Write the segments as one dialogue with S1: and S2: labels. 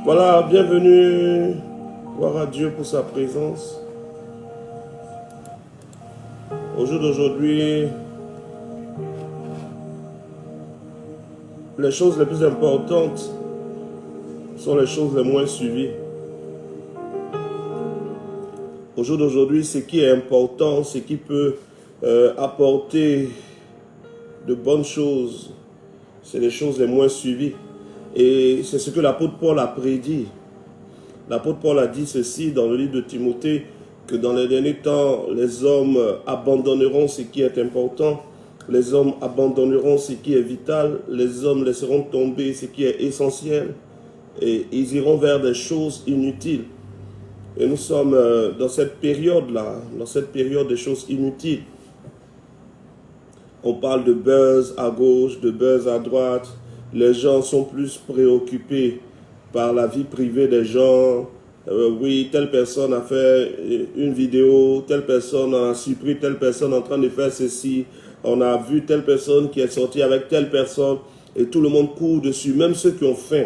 S1: Voilà, bienvenue. Gloire à Dieu pour sa présence. Au jour d'aujourd'hui, les choses les plus importantes sont les choses les moins suivies. Au jour d'aujourd'hui, ce qui est important, ce qui peut apporter de bonnes choses, c'est les choses les moins suivies. Et c'est ce que l'apôtre Paul a prédit. L'apôtre Paul a dit ceci dans le livre de Timothée, que dans les derniers temps, les hommes abandonneront ce qui est important, les hommes abandonneront ce qui est vital, les hommes laisseront tomber ce qui est essentiel, et ils iront vers des choses inutiles. Et nous sommes dans cette période-là, dans cette période des choses inutiles. On parle de buzz à gauche, de buzz à droite. Les gens sont plus préoccupés par la vie privée des gens. Oui, telle personne a fait une vidéo, telle personne a surpris telle personne en train de faire ceci. On a vu telle personne qui est sortie avec telle personne et tout le monde court dessus, même ceux qui ont faim.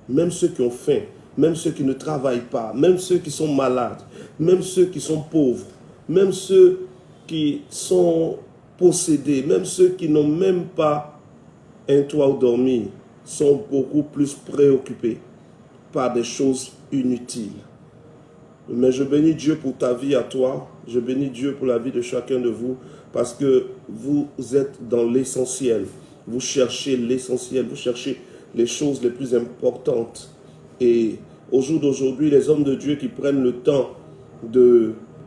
S1: Même ceux qui ont faim, même ceux qui ne travaillent pas, même ceux qui sont malades, même ceux qui sont pauvres, même ceux qui sont possédés, même ceux qui n'ont même pas un toit où dormir, sont beaucoup plus préoccupés par des choses inutiles. Mais je bénis Dieu pour ta vie à toi, je bénis Dieu pour la vie de chacun de vous, parce que vous êtes dans l'essentiel, vous cherchez l'essentiel, vous cherchez les choses les plus importantes. Et au jour d'aujourd'hui, les hommes de Dieu qui prennent le temps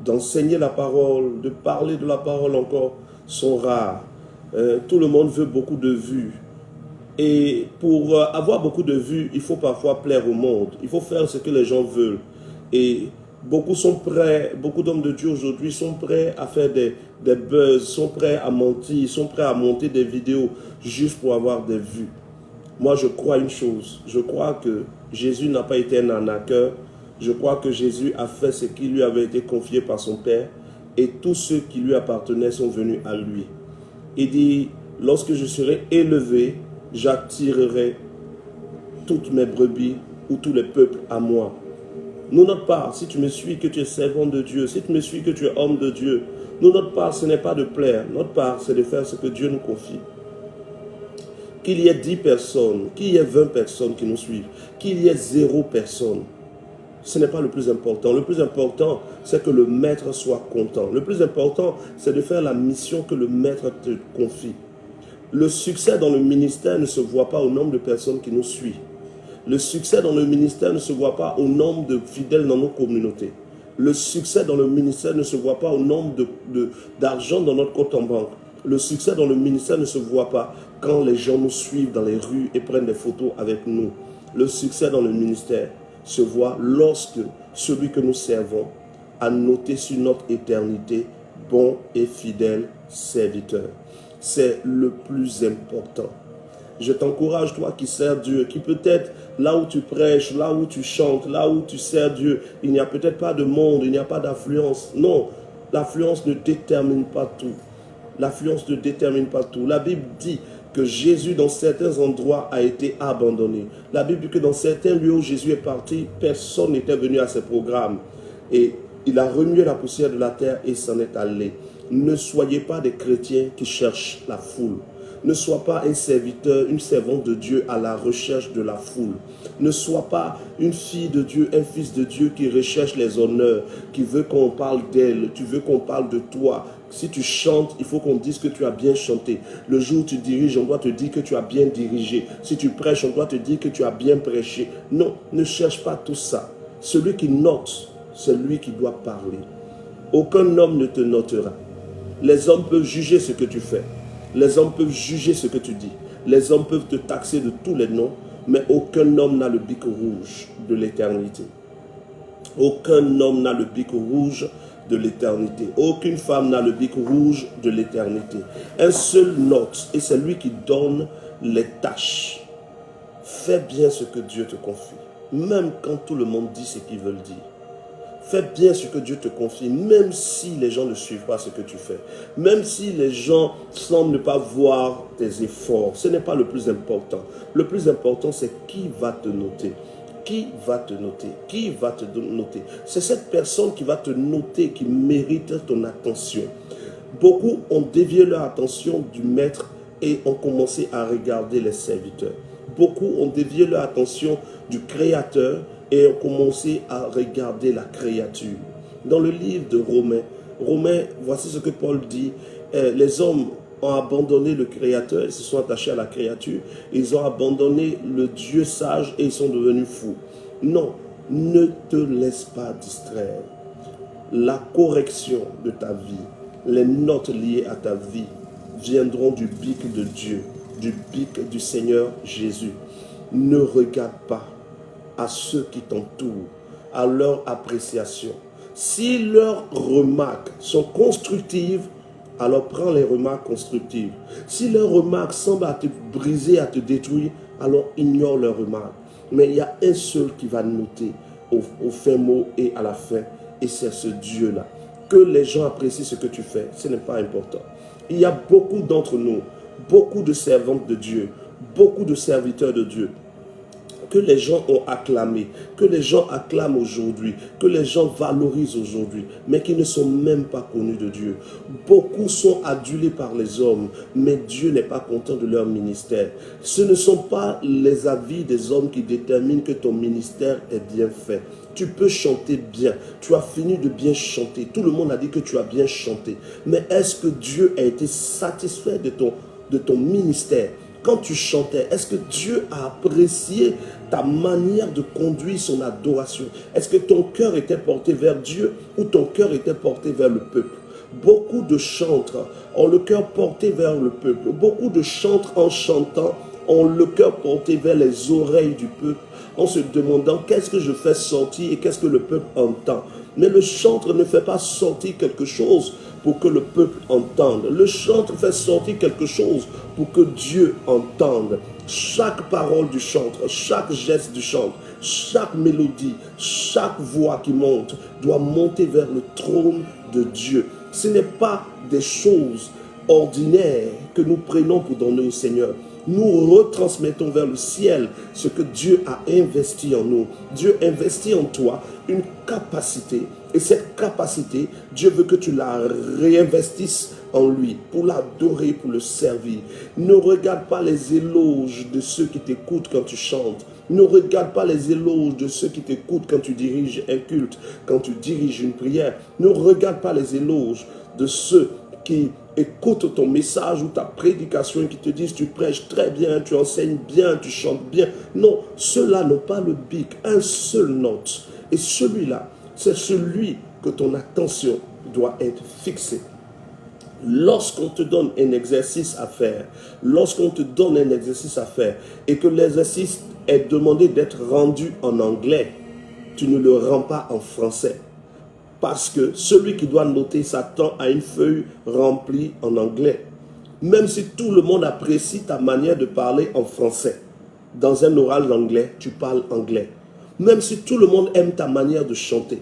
S1: d'enseigner la parole, de parler de la parole encore, sont rares. Tout le monde veut beaucoup de vues. Et pour avoir beaucoup de vues, il faut parfois plaire au monde. Il faut faire ce que les gens veulent. Et beaucoup sont prêts, beaucoup d'hommes de Dieu aujourd'hui sont prêts à faire des buzz, sont prêts à mentir, sont prêts à monter des vidéos juste pour avoir des vues. Moi, je crois une chose. Je crois que Jésus n'a pas été un arnaqueur. Je crois que Jésus a fait ce qui lui avait été confié par son Père. Et tous ceux qui lui appartenaient sont venus à lui. Il dit, lorsque je serai élevé, j'attirerai toutes mes brebis ou tous les peuples à moi. Nous, notre part, si tu me suis, que tu es servant de Dieu, si tu me suis, que tu es homme de Dieu, nous, notre part, ce n'est pas de plaire. Notre part, c'est de faire ce que Dieu nous confie. Qu'il y ait 10 personnes, qu'il y ait 20 personnes qui nous suivent, qu'il y ait 0 personne, ce n'est pas le plus important. Le plus important, c'est que le maître soit content. Le plus important, c'est de faire la mission que le maître te confie. Le succès dans le ministère ne se voit pas au nombre de personnes qui nous suivent. Le succès dans le ministère ne se voit pas au nombre de fidèles dans nos communautés. Le succès dans le ministère ne se voit pas au nombre d'argent dans notre compte en banque. Le succès dans le ministère ne se voit pas quand les gens nous suivent dans les rues et prennent des photos avec nous. Le succès dans le ministère se voit lorsque celui que nous servons a noté sur notre éternité bon et fidèle serviteur. C'est le plus important. Je t'encourage, toi qui sers Dieu, qui peut-être là où tu prêches, là où tu chantes, là où tu sers Dieu, il n'y a peut-être pas de monde, il n'y a pas d'affluence. Non, l'affluence ne détermine pas tout. L'affluence ne détermine pas tout. La Bible dit que Jésus, dans certains endroits, a été abandonné. La Bible dit que dans certains lieux où Jésus est parti, personne n'était venu à ses programmes. Et il a remué la poussière de la terre et s'en est allé. Ne soyez pas des chrétiens qui cherchent la foule. Ne sois pas un serviteur, une servante de Dieu à la recherche de la foule. Ne sois pas une fille de Dieu, un fils de Dieu qui recherche les honneurs, qui veut qu'on parle d'elle, tu veux qu'on parle de toi. Si tu chantes, il faut qu'on dise que tu as bien chanté. Le jour où tu diriges, on doit te dire que tu as bien dirigé. Si tu prêches, on doit te dire que tu as bien prêché. Non, ne cherche pas tout ça. Celui qui note, c'est lui qui doit parler. Aucun homme ne te notera. Les hommes peuvent juger ce que tu fais. Les hommes peuvent juger ce que tu dis. Les hommes peuvent te taxer de tous les noms, mais aucun homme n'a le bic rouge de l'éternité. Aucun homme n'a le bic rouge de l'éternité. Aucune femme n'a le bic rouge de l'éternité. Un seul note, et c'est lui qui donne les tâches. Fais bien ce que Dieu te confie, même quand tout le monde dit ce qu'ils veulent dire. Fais bien ce que Dieu te confie, même si les gens ne suivent pas ce que tu fais. Même si les gens semblent ne pas voir tes efforts. Ce n'est pas le plus important. Le plus important, c'est qui va te noter. Qui va te noter? Qui va te noter? C'est cette personne qui va te noter, qui mérite ton attention. Beaucoup ont dévié leur attention du maître et ont commencé à regarder les serviteurs. Beaucoup ont dévié leur attention du créateur et ont commencé à regarder la créature. Dans le livre de Romains, voici ce que Paul dit. Les hommes ont abandonné le créateur, ils se sont attachés à la créature. Ils ont abandonné le Dieu sage et ils sont devenus fous. Non, ne te laisse pas distraire. La correction de ta vie, les notes liées à ta vie viendront du bic de Dieu, du bic du Seigneur Jésus. Ne regarde pas à ceux qui t'entourent, à leur appréciation. Si leurs remarques sont constructives, alors prends les remarques constructives. Si leurs remarques semblent à te briser, à te détruire, alors ignore leurs remarques. Mais il y a un seul qui va noter au fin mot et à la fin, et c'est ce Dieu-là. Que les gens apprécient ce que tu fais, ce n'est pas important. Il y a beaucoup d'entre nous, beaucoup de servantes de Dieu, beaucoup de serviteurs de Dieu, que les gens ont acclamé, que les gens acclament aujourd'hui, que les gens valorisent aujourd'hui, mais qui ne sont même pas connus de Dieu. Beaucoup sont adulés par les hommes, mais Dieu n'est pas content de leur ministère. Ce ne sont pas les avis des hommes qui déterminent que ton ministère est bien fait. Tu peux chanter bien, tu as fini de bien chanter, tout le monde a dit que tu as bien chanté, mais est-ce que Dieu a été satisfait de ton ministère? Quand tu chantais, est-ce que Dieu a apprécié ta manière de conduire son adoration? Est-ce que ton cœur était porté vers Dieu ou ton cœur était porté vers le peuple? Beaucoup de chantres ont le cœur porté vers le peuple. Beaucoup de chantres en chantant ont le cœur porté vers les oreilles du peuple en se demandant qu'est-ce que je fais sortir et qu'est-ce que le peuple entend. Mais le chantre ne fait pas sortir quelque chose pour que le peuple entende. Le chantre fait sortir quelque chose pour que Dieu entende. Chaque parole du chantre, chaque geste du chantre, chaque mélodie, chaque voix qui monte doit monter vers le trône de Dieu. Ce n'est pas des choses ordinaires que nous prenons pour donner au Seigneur. Nous retransmettons vers le ciel ce que Dieu a investi en nous. Dieu investit en toi une capacité. Et cette capacité, Dieu veut que tu la réinvestisses en lui pour l'adorer, pour le servir. Ne regarde pas les éloges de ceux qui t'écoutent quand tu chantes. Ne regarde pas les éloges de ceux qui t'écoutent quand tu diriges un culte, quand tu diriges une prière. Ne regarde pas les éloges de ceux qui écoutent ton message ou ta prédication et qui te disent tu prêches très bien, tu enseignes bien, tu chantes bien. Non, ceux-là n'ont pas le bic, un seul note. Et celui-là, c'est celui que ton attention doit être fixée. Lorsqu'on te donne un exercice à faire, et que l'exercice est demandé d'être rendu en anglais, tu ne le rends pas en français. Parce que celui qui doit noter s'attend à une feuille remplie en anglais. Même si tout le monde apprécie ta manière de parler en français, dans un oral anglais, tu parles anglais. Même si tout le monde aime ta manière de chanter,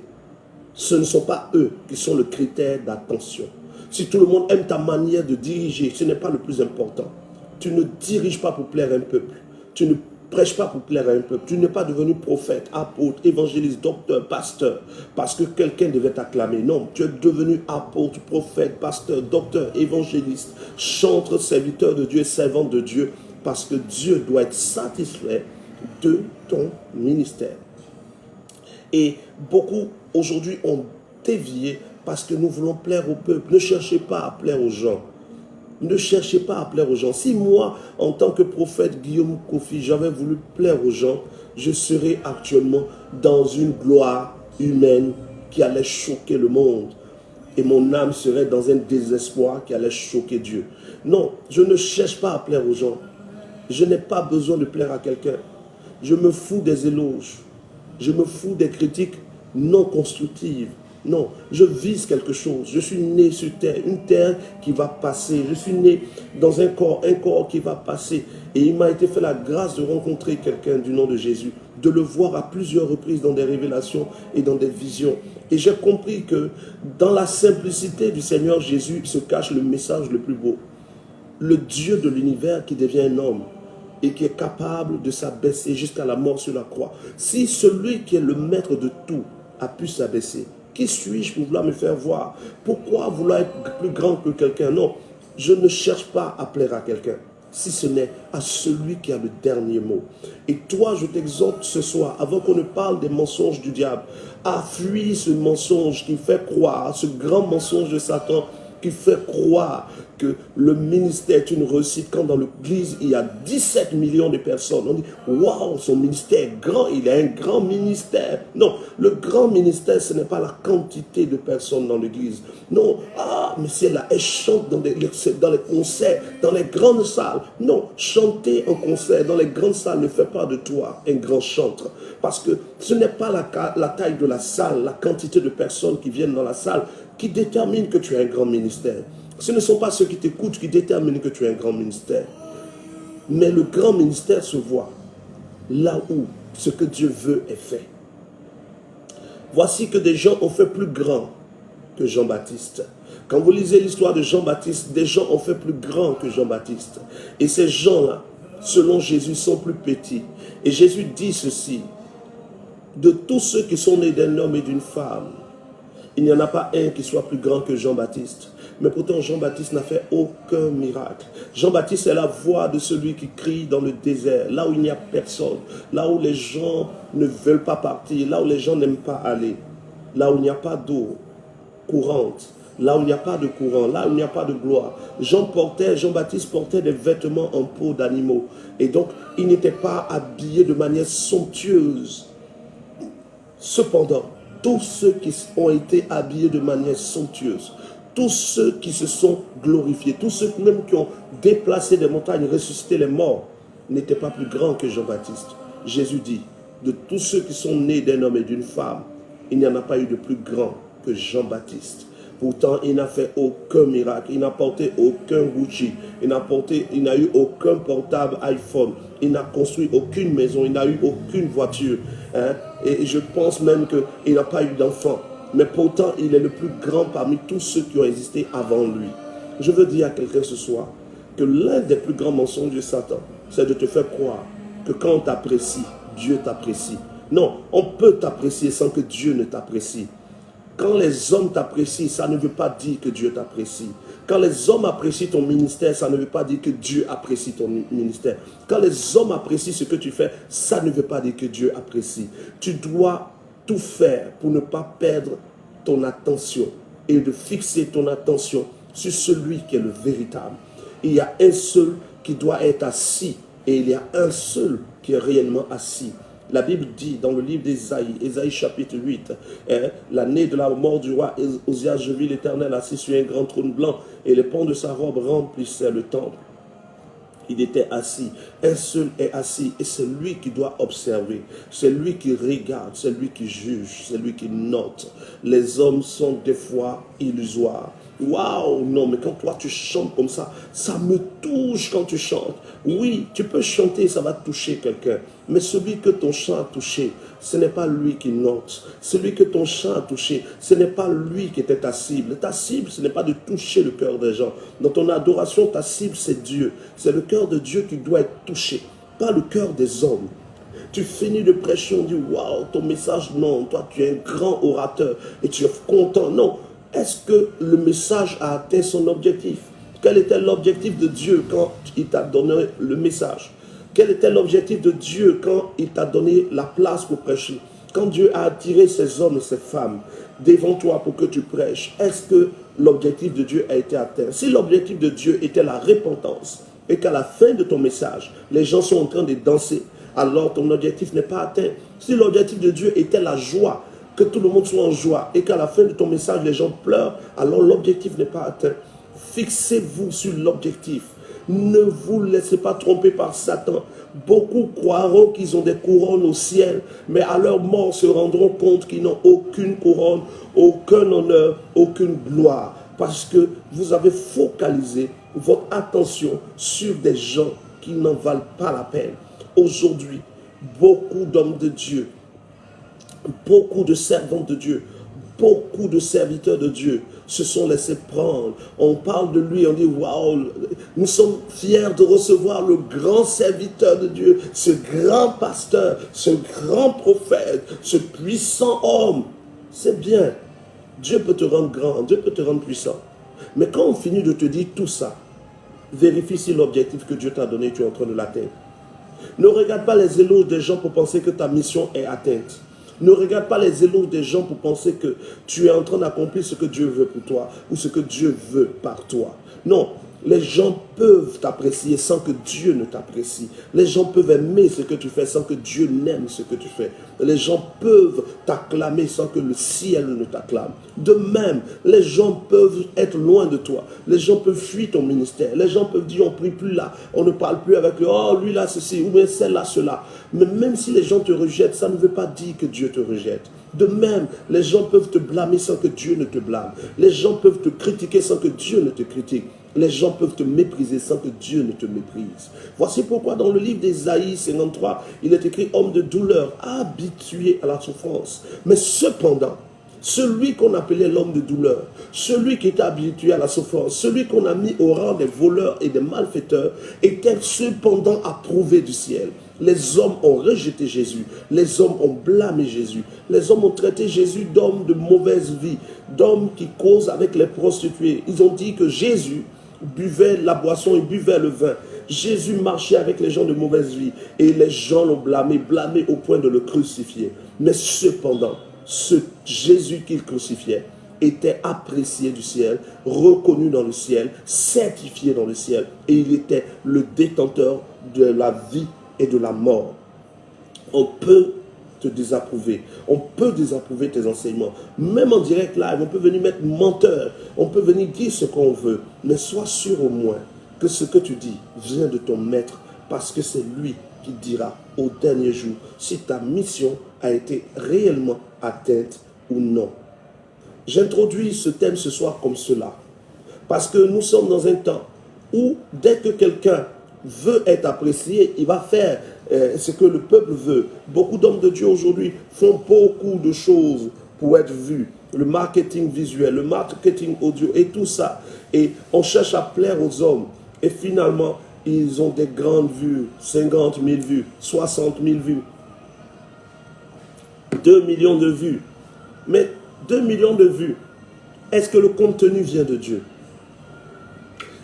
S1: ce ne sont pas eux qui sont le critère d'attention. Si tout le monde aime ta manière de diriger, ce n'est pas le plus important. Tu ne diriges pas pour plaire à un peuple. Tu ne prêches pas pour plaire à un peuple. Tu n'es pas devenu prophète, apôtre, évangéliste, docteur, pasteur, parce que quelqu'un devait t'acclamer. Non, tu es devenu apôtre, prophète, pasteur, docteur, évangéliste, chantre, serviteur de Dieu, servante de Dieu, parce que Dieu doit être satisfait de ton ministère. Et beaucoup aujourd'hui ont dévié parce que nous voulons plaire au peuple. Ne cherchez pas à plaire aux gens. Ne cherchez pas à plaire aux gens. Si moi, en tant que prophète Guillaume Kofi, j'avais voulu plaire aux gens, je serais actuellement dans une gloire humaine qui allait choquer le monde. Et mon âme serait dans un désespoir qui allait choquer Dieu. Non, je ne cherche pas à plaire aux gens. Je n'ai pas besoin de plaire à quelqu'un. Je me fous des éloges. Je me fous des critiques non constructives. Non, je vise quelque chose. Je suis né sur terre, une terre qui va passer. Je suis né dans un corps qui va passer. Et il m'a été fait la grâce de rencontrer quelqu'un du nom de Jésus, de le voir à plusieurs reprises dans des révélations et dans des visions. Et j'ai compris que dans la simplicité du Seigneur Jésus se cache le message le plus beau. Le Dieu de l'univers qui devient un homme et qui est capable de s'abaisser jusqu'à la mort sur la croix. Si celui qui est le maître de tout a pu s'abaisser, qui suis-je pour vouloir me faire voir? Pourquoi vouloir être plus grand que quelqu'un? Non, je ne cherche pas à plaire à quelqu'un, si ce n'est à celui qui a le dernier mot. Et toi, je t'exhorte ce soir, avant qu'on ne parle des mensonges du diable, à fuir ce mensonge qui fait croire, ce grand mensonge de Satan, qui fait croire que le ministère est une réussite quand dans l'église il y a 17 millions de personnes. On dit, waouh, son ministère est grand, il a un grand ministère. Non, le grand ministère, ce n'est pas la quantité de personnes dans l'église. Non, mais c'est là, elle chante dans les concerts, dans les grandes salles. Non, chanter en concert dans les grandes salles ne fait pas de toi un grand chanteur. Parce que ce n'est pas la taille de la salle, la quantité de personnes qui viennent dans la salle qui détermine que tu as un grand ministère. Ce ne sont pas ceux qui t'écoutent qui déterminent que tu as un grand ministère. Mais le grand ministère se voit là où ce que Dieu veut est fait. Voici que des gens ont fait plus grand que Jean-Baptiste. Quand vous lisez l'histoire de Jean-Baptiste, des gens ont fait plus grand que Jean-Baptiste. Et ces gens-là, selon Jésus, sont plus petits. Et Jésus dit ceci, de tous ceux qui sont nés d'un homme et d'une femme, il n'y en a pas un qui soit plus grand que Jean-Baptiste. Mais pourtant, Jean-Baptiste n'a fait aucun miracle. Jean-Baptiste est la voix de celui qui crie dans le désert, là où il n'y a personne, là où les gens ne veulent pas partir, là où les gens n'aiment pas aller, là où il n'y a pas d'eau courante, là où il n'y a pas de courant, là où il n'y a pas de gloire. Jean-Baptiste portait des vêtements en peau d'animaux. Et donc, il n'était pas habillé de manière somptueuse. Cependant, tous ceux qui ont été habillés de manière somptueuse, tous ceux qui se sont glorifiés, tous ceux même qui ont déplacé des montagnes, ressuscité les morts, n'étaient pas plus grands que Jean-Baptiste. Jésus dit, de tous ceux qui sont nés d'un homme et d'une femme, il n'y en a pas eu de plus grand que Jean-Baptiste. Pourtant, il n'a fait aucun miracle, il n'a porté aucun Gucci, il n'a eu aucun portable iPhone, il n'a construit aucune maison, il n'a eu aucune voiture. Et je pense même qu'il n'a pas eu d'enfant. Mais pourtant, il est le plus grand parmi tous ceux qui ont existé avant lui. Je veux dire à quelqu'un ce soir que l'un des plus grands mensonges de Satan, c'est de te faire croire que quand on t'apprécie, Dieu t'apprécie. Non, on peut t'apprécier sans que Dieu ne t'apprécie. Quand les hommes t'apprécient, ça ne veut pas dire que Dieu t'apprécie. Quand les hommes apprécient ton ministère, ça ne veut pas dire que Dieu apprécie ton ministère. Quand les hommes apprécient ce que tu fais, ça ne veut pas dire que Dieu apprécie. Tu dois tout faire pour ne pas perdre ton attention et de fixer ton attention sur celui qui est le véritable. Il y a un seul qui doit être assis et il y a un seul qui est réellement assis. La Bible dit dans le livre d'Ésaïe, Ésaïe chapitre 8, l'année de la mort du roi Osias, je vis l'Éternel assis sur un grand trône blanc et les pans de sa robe remplissaient le temple. Il était assis, un seul est assis et c'est lui qui doit observer, c'est lui qui regarde, c'est lui qui juge, c'est lui qui note. Les hommes sont des fois illusoires. Waouh, non, mais quand toi tu chantes comme ça me touche quand tu chantes. Oui, tu peux chanter, ça va toucher quelqu'un. Mais celui que ton chant a touché, ce n'est pas lui qui note. Celui que ton chant a touché, ce n'est pas lui qui était ta cible. Ta cible, ce n'est pas de toucher le cœur des gens. Dans ton adoration, ta cible, c'est Dieu. C'est le cœur de Dieu qui doit être touché, pas le cœur des hommes. Tu finis de prêcher, on dit, waouh, ton message, non, toi tu es un grand orateur et tu es content. Non. Est-ce que le message a atteint son objectif? Quel était l'objectif de Dieu quand il t'a donné le message? Quel était l'objectif de Dieu quand il t'a donné la place pour prêcher? Quand Dieu a attiré ces hommes et ces femmes devant toi pour que tu prêches, est-ce que l'objectif de Dieu a été atteint? Si l'objectif de Dieu était la repentance et qu'à la fin de ton message, les gens sont en train de danser, alors ton objectif n'est pas atteint. Si l'objectif de Dieu était la joie, que tout le monde soit en joie et qu'à la fin de ton message, les gens pleurent, alors l'objectif n'est pas atteint. Fixez-vous sur l'objectif. Ne vous laissez pas tromper par Satan. Beaucoup croiront qu'ils ont des couronnes au ciel, mais à leur mort se rendront compte qu'ils n'ont aucune couronne, aucun honneur, aucune gloire. Parce que vous avez focalisé votre attention sur des gens qui n'en valent pas la peine. Aujourd'hui, beaucoup d'hommes de Dieu, beaucoup de servants de Dieu, beaucoup de serviteurs de Dieu se sont laissés prendre. On parle de lui, on dit waouh, nous sommes fiers de recevoir le grand serviteur de Dieu, ce grand pasteur, ce grand prophète, ce puissant homme. C'est bien. Dieu peut te rendre grand, Dieu peut te rendre puissant. Mais quand on finit de te dire tout ça, vérifie si l'objectif que Dieu t'a donné, tu es en train de l'atteindre. Ne regarde pas les éloges des gens pour penser que ta mission est atteinte. Ne regarde pas les éloges des gens pour penser que tu es en train d'accomplir ce que Dieu veut pour toi ou ce que Dieu veut par toi. Non, les gens peuvent t'apprécier sans que Dieu ne t'apprécie. Les gens peuvent aimer ce que tu fais sans que Dieu n'aime ce que tu fais. Les gens peuvent t'acclamer sans que le ciel ne t'acclame. De même, les gens peuvent être loin de toi. Les gens peuvent fuir ton ministère. Les gens peuvent dire on ne prie plus là, on ne parle plus avec lui. Oh, lui là, ceci, ou bien celle-là, cela. Mais même si les gens te rejettent, ça ne veut pas dire que Dieu te rejette. De même, les gens peuvent te blâmer sans que Dieu ne te blâme. Les gens peuvent te critiquer sans que Dieu ne te critique. Les gens peuvent te mépriser sans que Dieu ne te méprise. Voici pourquoi dans le livre d'Ésaïe 53, il est écrit « Homme de douleur, habitué à la souffrance ». Mais cependant, celui qu'on appelait l'homme de douleur, celui qui était habitué à la souffrance, celui qu'on a mis au rang des voleurs et des malfaiteurs, était cependant approuvé du ciel. Les hommes ont rejeté Jésus, les hommes ont blâmé Jésus, les hommes ont traité Jésus d'homme de mauvaise vie, d'homme qui cause avec les prostituées. Ils ont dit que Jésus buvait la boisson et buvait le vin. Jésus marchait avec les gens de mauvaise vie et les gens l'ont blâmé au point de le crucifier. Mais cependant, ce Jésus qu'il crucifiait était apprécié du ciel, reconnu dans le ciel, certifié dans le ciel, et il était le détenteur de la vie et de la mort. On peut te désapprouver, on peut désapprouver tes enseignements, même en direct live, on peut venir mettre menteur, on peut venir dire ce qu'on veut, mais sois sûr au moins que ce que tu dis vient de ton maître, parce que c'est lui qui dira au dernier jour si ta mission a été réellement atteinte ou non. J'introduis ce thème ce soir comme cela, parce que nous sommes dans un temps où dès que quelqu'un veut être apprécié, il va faire ce que le peuple veut. Beaucoup d'hommes de Dieu aujourd'hui font beaucoup de choses pour être vus. Le marketing visuel, le marketing audio et tout ça. Et on cherche à plaire aux hommes. Et finalement, ils ont des grandes vues, 50 000 vues, 60 000 vues, 2 millions de vues. Mais 2 millions de vues, est-ce que le contenu vient de Dieu?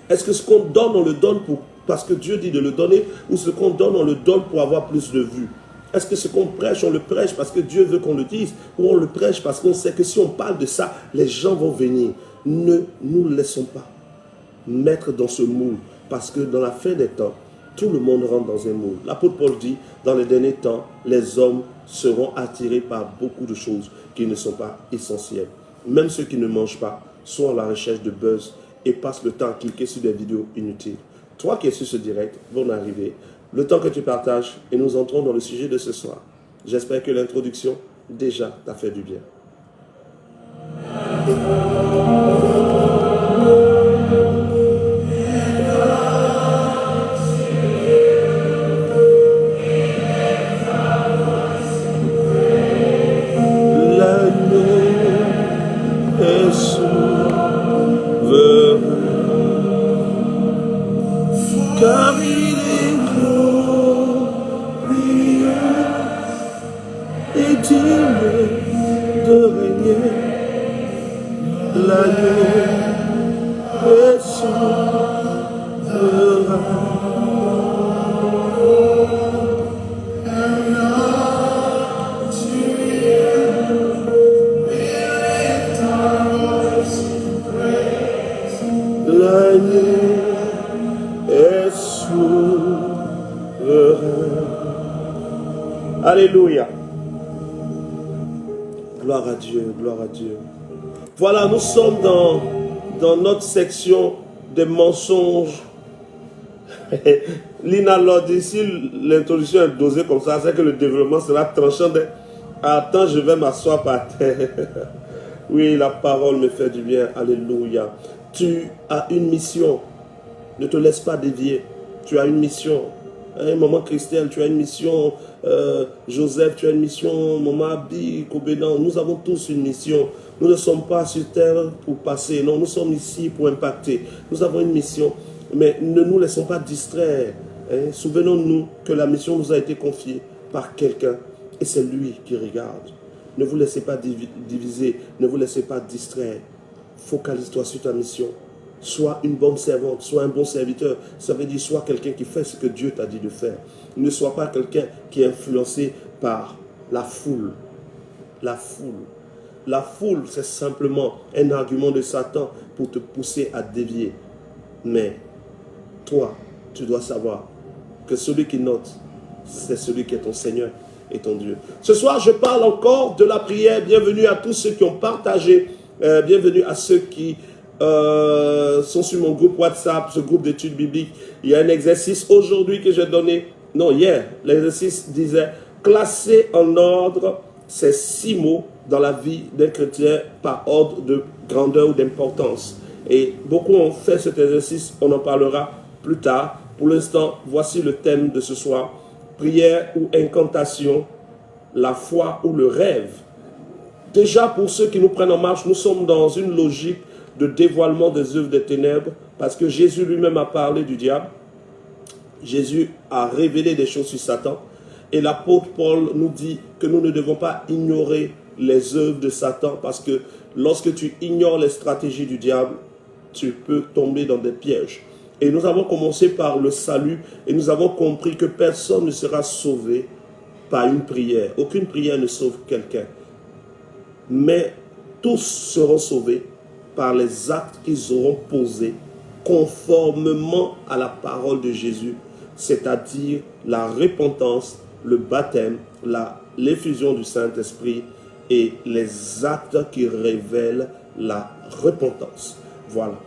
S1: Est-ce que ce qu'on donne, on le donne parce que Dieu dit de le donner, ou ce qu'on donne, on le donne pour avoir plus de vues? Est-ce que ce qu'on prêche, on le prêche parce que Dieu veut qu'on le dise, ou on le prêche parce qu'on sait que si on parle de ça, les gens vont venir? Ne nous laissons pas mettre dans ce moule, parce que dans la fin des temps, tout le monde rentre dans un moule. L'apôtre Paul dit, dans les derniers temps, les hommes seront attirés par beaucoup de choses qui ne sont pas essentielles. Même ceux qui ne mangent pas sont à la recherche de buzz et passent le temps à cliquer sur des vidéos inutiles. Toi qui es sur ce direct, bon arrivé. Le temps que tu partages et nous entrons dans le sujet de ce soir. J'espère que l'introduction déjà t'a fait du bien.
S2: Car il est glorieux et digne de régner. L'agneau est souverain.
S1: Alléluia. Gloire à Dieu, gloire à Dieu. Voilà, nous sommes dans notre section des mensonges Lina l'a dit, si l'introduction est dosée comme ça, c'est que le développement sera tranchant. Attends, je vais m'asseoir par terre. Oui, la parole me fait du bien. Alléluia. Tu as une mission. Ne te laisse pas dévier. Tu as une mission. Maman Christelle, tu as une mission. Joseph, tu as une mission. Maman Abi, Kobédan, nous avons tous une mission. Nous ne sommes pas sur terre pour passer. Non, nous sommes ici pour impacter. Nous avons une mission. Mais ne nous laissons pas distraire. Souvenons-nous que la mission nous a été confiée par quelqu'un. Et c'est lui qui regarde. Ne vous laissez pas diviser. Ne vous laissez pas distraire. Focalise-toi sur ta mission. Sois une bonne servante, sois un bon serviteur. Ça veut dire sois quelqu'un qui fait ce que Dieu t'a dit de faire. Ne sois pas quelqu'un qui est influencé par la foule. La foule. La foule, c'est simplement un argument de Satan pour te pousser à dévier. Mais toi, tu dois savoir que celui qui note, c'est celui qui est ton Seigneur et ton Dieu. Ce soir, je parle encore de la prière. Bienvenue à tous ceux qui ont partagé. Bienvenue à ceux qui sont sur mon groupe WhatsApp, ce groupe d'études bibliques. Il y a un exercice aujourd'hui que j'ai donné. Non, hier, l'exercice disait classer en ordre ces 6 mots dans la vie d'un chrétien par ordre de grandeur ou d'importance. Et beaucoup ont fait cet exercice, on en parlera plus tard. Pour l'instant, voici le thème de ce soir. Prière ou incantation, la foi ou le rêve. Déjà, pour ceux qui nous prennent en marche, nous sommes dans une logique de dévoilement des œuvres des ténèbres, parce que Jésus lui-même a parlé du diable. Jésus a révélé des choses sur Satan. Et l'apôtre Paul nous dit que nous ne devons pas ignorer les œuvres de Satan, parce que lorsque tu ignores les stratégies du diable, tu peux tomber dans des pièges. Et nous avons commencé par le salut, et nous avons compris que personne ne sera sauvé par une prière. Aucune prière ne sauve quelqu'un. Mais tous seront sauvés par les actes qu'ils auront posés conformément à la parole de Jésus, c'est-à-dire la repentance, le baptême, l'effusion du Saint-Esprit et les actes qui révèlent la repentance. Voilà.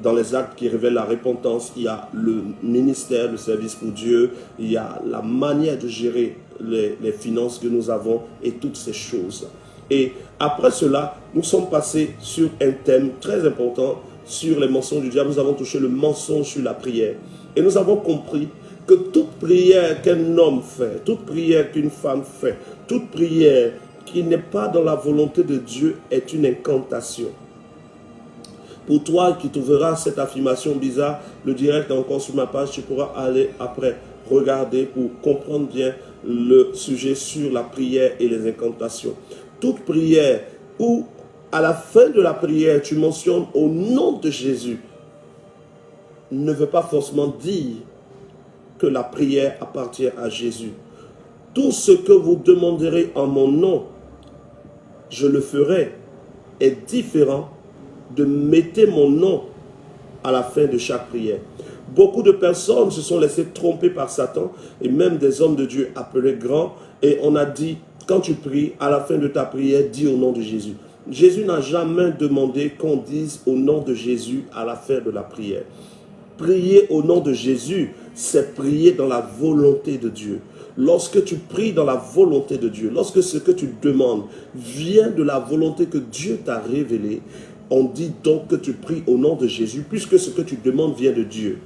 S1: Dans les actes qui révèlent la repentance, il y a le ministère, le service pour Dieu, il y a la manière de gérer les finances que nous avons et toutes ces choses. Et après cela, nous sommes passés sur un thème très important, sur les mensonges du diable. Nous avons touché le mensonge sur la prière. Et nous avons compris que toute prière qu'un homme fait, toute prière qu'une femme fait, toute prière qui n'est pas dans la volonté de Dieu est une incantation. Pour toi qui trouveras cette affirmation bizarre, le direct est encore sur ma page, tu pourras aller après regarder pour comprendre bien le sujet sur la prière et les incantations. Toute prière où à la fin de la prière tu mentionnes au nom de Jésus ne veut pas forcément dire que la prière appartient à Jésus. Tout ce que vous demanderez en mon nom, je le ferai, est différent de mettre mon nom à la fin de chaque prière. Beaucoup de personnes se sont laissées tromper par Satan et même des hommes de Dieu appelés grands, et on a dit, quand tu pries, à la fin de ta prière, dis au nom de Jésus. Jésus n'a jamais demandé qu'on dise au nom de Jésus à la fin de la prière. Prier au nom de Jésus, c'est prier dans la volonté de Dieu. Lorsque tu pries dans la volonté de Dieu, lorsque ce que tu demandes vient de la volonté que Dieu t'a révélée, on dit donc que tu pries au nom de Jésus, puisque ce que tu demandes vient de Dieu.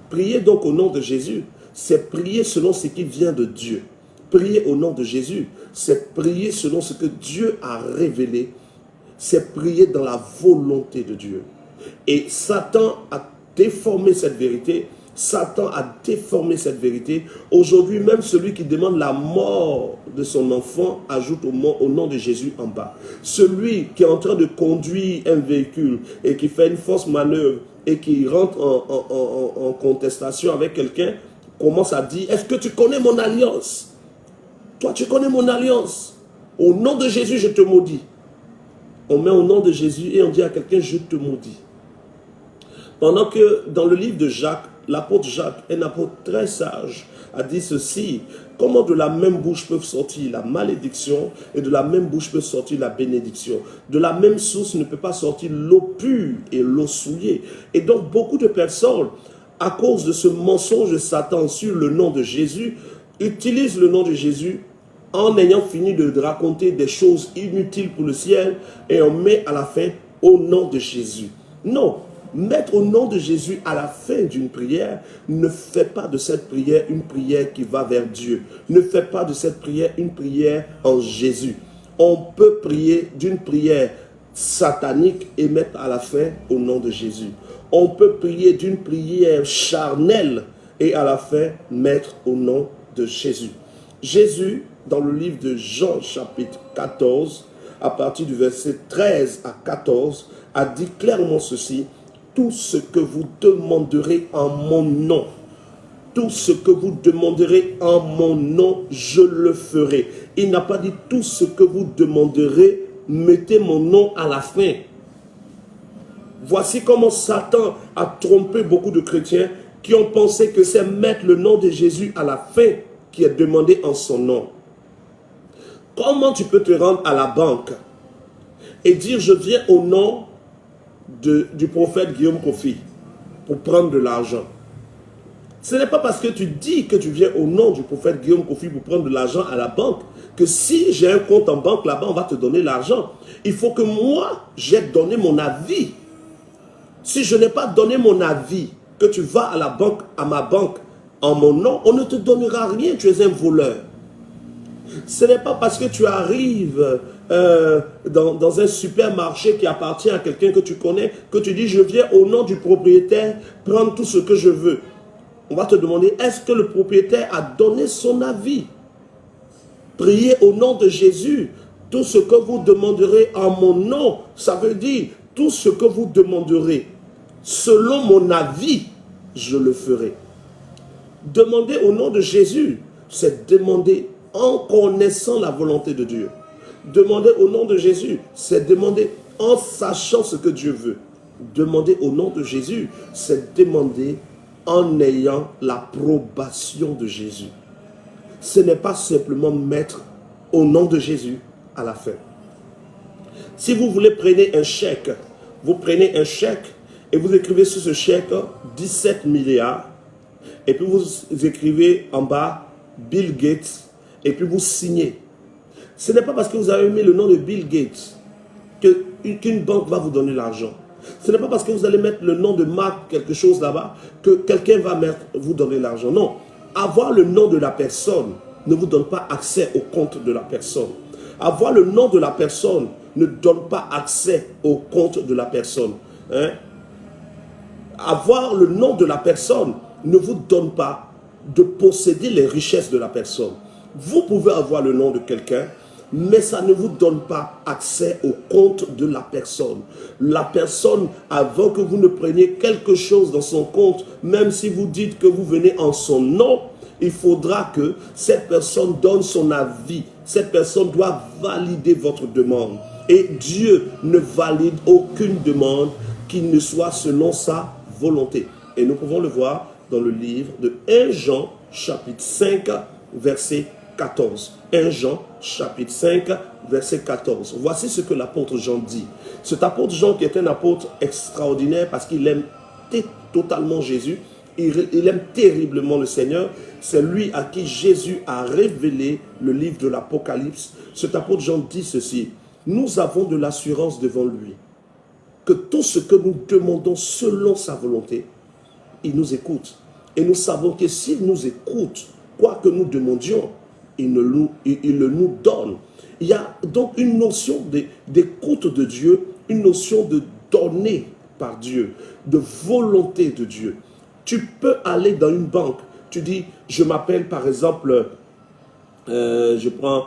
S1: Prier donc au nom de Jésus, c'est prier selon ce qui vient de Dieu. Prier au nom de Jésus, c'est prier selon ce que Dieu a révélé. C'est prier dans la volonté de Dieu. Et Satan a déformé cette vérité. Satan a déformé cette vérité. Aujourd'hui, même celui qui demande la mort de son enfant ajoute au nom de Jésus en bas. Celui qui est en train de conduire un véhicule et qui fait une fausse manœuvre et qui rentre en contestation avec quelqu'un, commence à dire, est-ce que tu connais mon alliance? Toi, tu connais mon alliance. Au nom de Jésus, je te maudis. On met au nom de Jésus et on dit à quelqu'un, je te maudis. Pendant que dans le livre de Jacques, l'apôtre Jacques, un apôtre très sage, a dit ceci, comment de la même bouche peuvent sortir la malédiction et de la même bouche peut sortir la bénédiction. De la même source ne peut pas sortir l'eau pure et l'eau souillée. Et donc beaucoup de personnes à cause de ce mensonge de Satan sur le nom de Jésus, utilise le nom de Jésus en ayant fini de raconter des choses inutiles pour le ciel et on met à la fin au nom de Jésus. Non, mettre au nom de Jésus à la fin d'une prière ne fait pas de cette prière une prière qui va vers Dieu. Ne fait pas de cette prière une prière en Jésus. On peut prier d'une prière satanique et mettre à la fin au nom de Jésus. On peut prier d'une prière charnelle et à la fin mettre au nom de Jésus. Jésus, dans le livre de Jean chapitre 14, à partir du verset 13 à 14, a dit clairement ceci: tout ce que vous demanderez en mon nom, tout ce que vous demanderez en mon nom, je le ferai. Il n'a pas dit tout ce que vous demanderez, mettez mon nom à la fin. Voici comment Satan a trompé beaucoup de chrétiens qui ont pensé que c'est mettre le nom de Jésus à la fin qui est demandé en son nom. Comment tu peux te rendre à la banque et dire je viens au nom du prophète Guillaume Kofi pour prendre de l'argent? Ce n'est pas parce que tu dis que tu viens au nom du prophète Guillaume Kofi pour prendre de l'argent à la banque que si j'ai un compte en banque là-bas, on va te donner l'argent. Il faut que moi, j'ai donné mon avis. Si je n'ai pas donné mon avis, que tu vas à la banque, à ma banque, en mon nom, on ne te donnera rien, tu es un voleur. Ce n'est pas parce que tu arrives dans un supermarché qui appartient à quelqu'un que tu connais, que tu dis je viens au nom du propriétaire prendre tout ce que je veux. On va te demander, est-ce que le propriétaire a donné son avis? Priez au nom de Jésus. Tout ce que vous demanderez en mon nom, ça veut dire tout ce que vous demanderez selon mon avis, je le ferai. Demander au nom de Jésus, c'est demander en connaissant la volonté de Dieu. Demander au nom de Jésus, c'est demander en sachant ce que Dieu veut. Demander au nom de Jésus, c'est demander en ayant l'approbation de Jésus. Ce n'est pas simplement mettre au nom de Jésus à la fin. Si vous voulez prendre un chèque, vous prenez un chèque et vous écrivez sur ce chèque 17 milliards et puis vous écrivez en bas Bill Gates et puis vous signez. Ce n'est pas parce que vous avez mis le nom de Bill Gates qu'une banque va vous donner l'argent. Ce n'est pas parce que vous allez mettre le nom de Marc quelque chose là-bas que quelqu'un va vous donner l'argent. Non, avoir le nom de la personne ne vous donne pas accès au compte de la personne. Avoir le nom de la personne ne donne pas accès au compte de la personne. Hein? Avoir le nom de la personne ne vous donne pas de posséder les richesses de la personne. Vous pouvez avoir le nom de quelqu'un, mais ça ne vous donne pas accès au compte de la personne. La personne, avant que vous ne preniez quelque chose dans son compte, même si vous dites que vous venez en son nom, il faudra que cette personne donne son avis. Cette personne doit valider votre demande. Et Dieu ne valide aucune demande qui ne soit selon sa volonté. Et nous pouvons le voir dans le livre de 1 Jean, chapitre 5, verset 14. 1 Jean, chapitre 5, verset 14. Voici ce que l'apôtre Jean dit. Cet apôtre Jean qui est un apôtre extraordinaire parce qu'il aime totalement Jésus, il aime terriblement le Seigneur. C'est lui à qui Jésus a révélé le livre de l'Apocalypse. Cet apôtre Jean dit ceci: nous avons de l'assurance devant lui que tout ce que nous demandons selon sa volonté, il nous écoute. Et nous savons que s'il nous écoute, quoi que nous demandions, il le nous donne. Il y a donc une notion d'écoute de Dieu, une notion de donner par Dieu, de volonté de Dieu. Tu peux aller dans une banque, tu dis, je m'appelle par exemple, je prends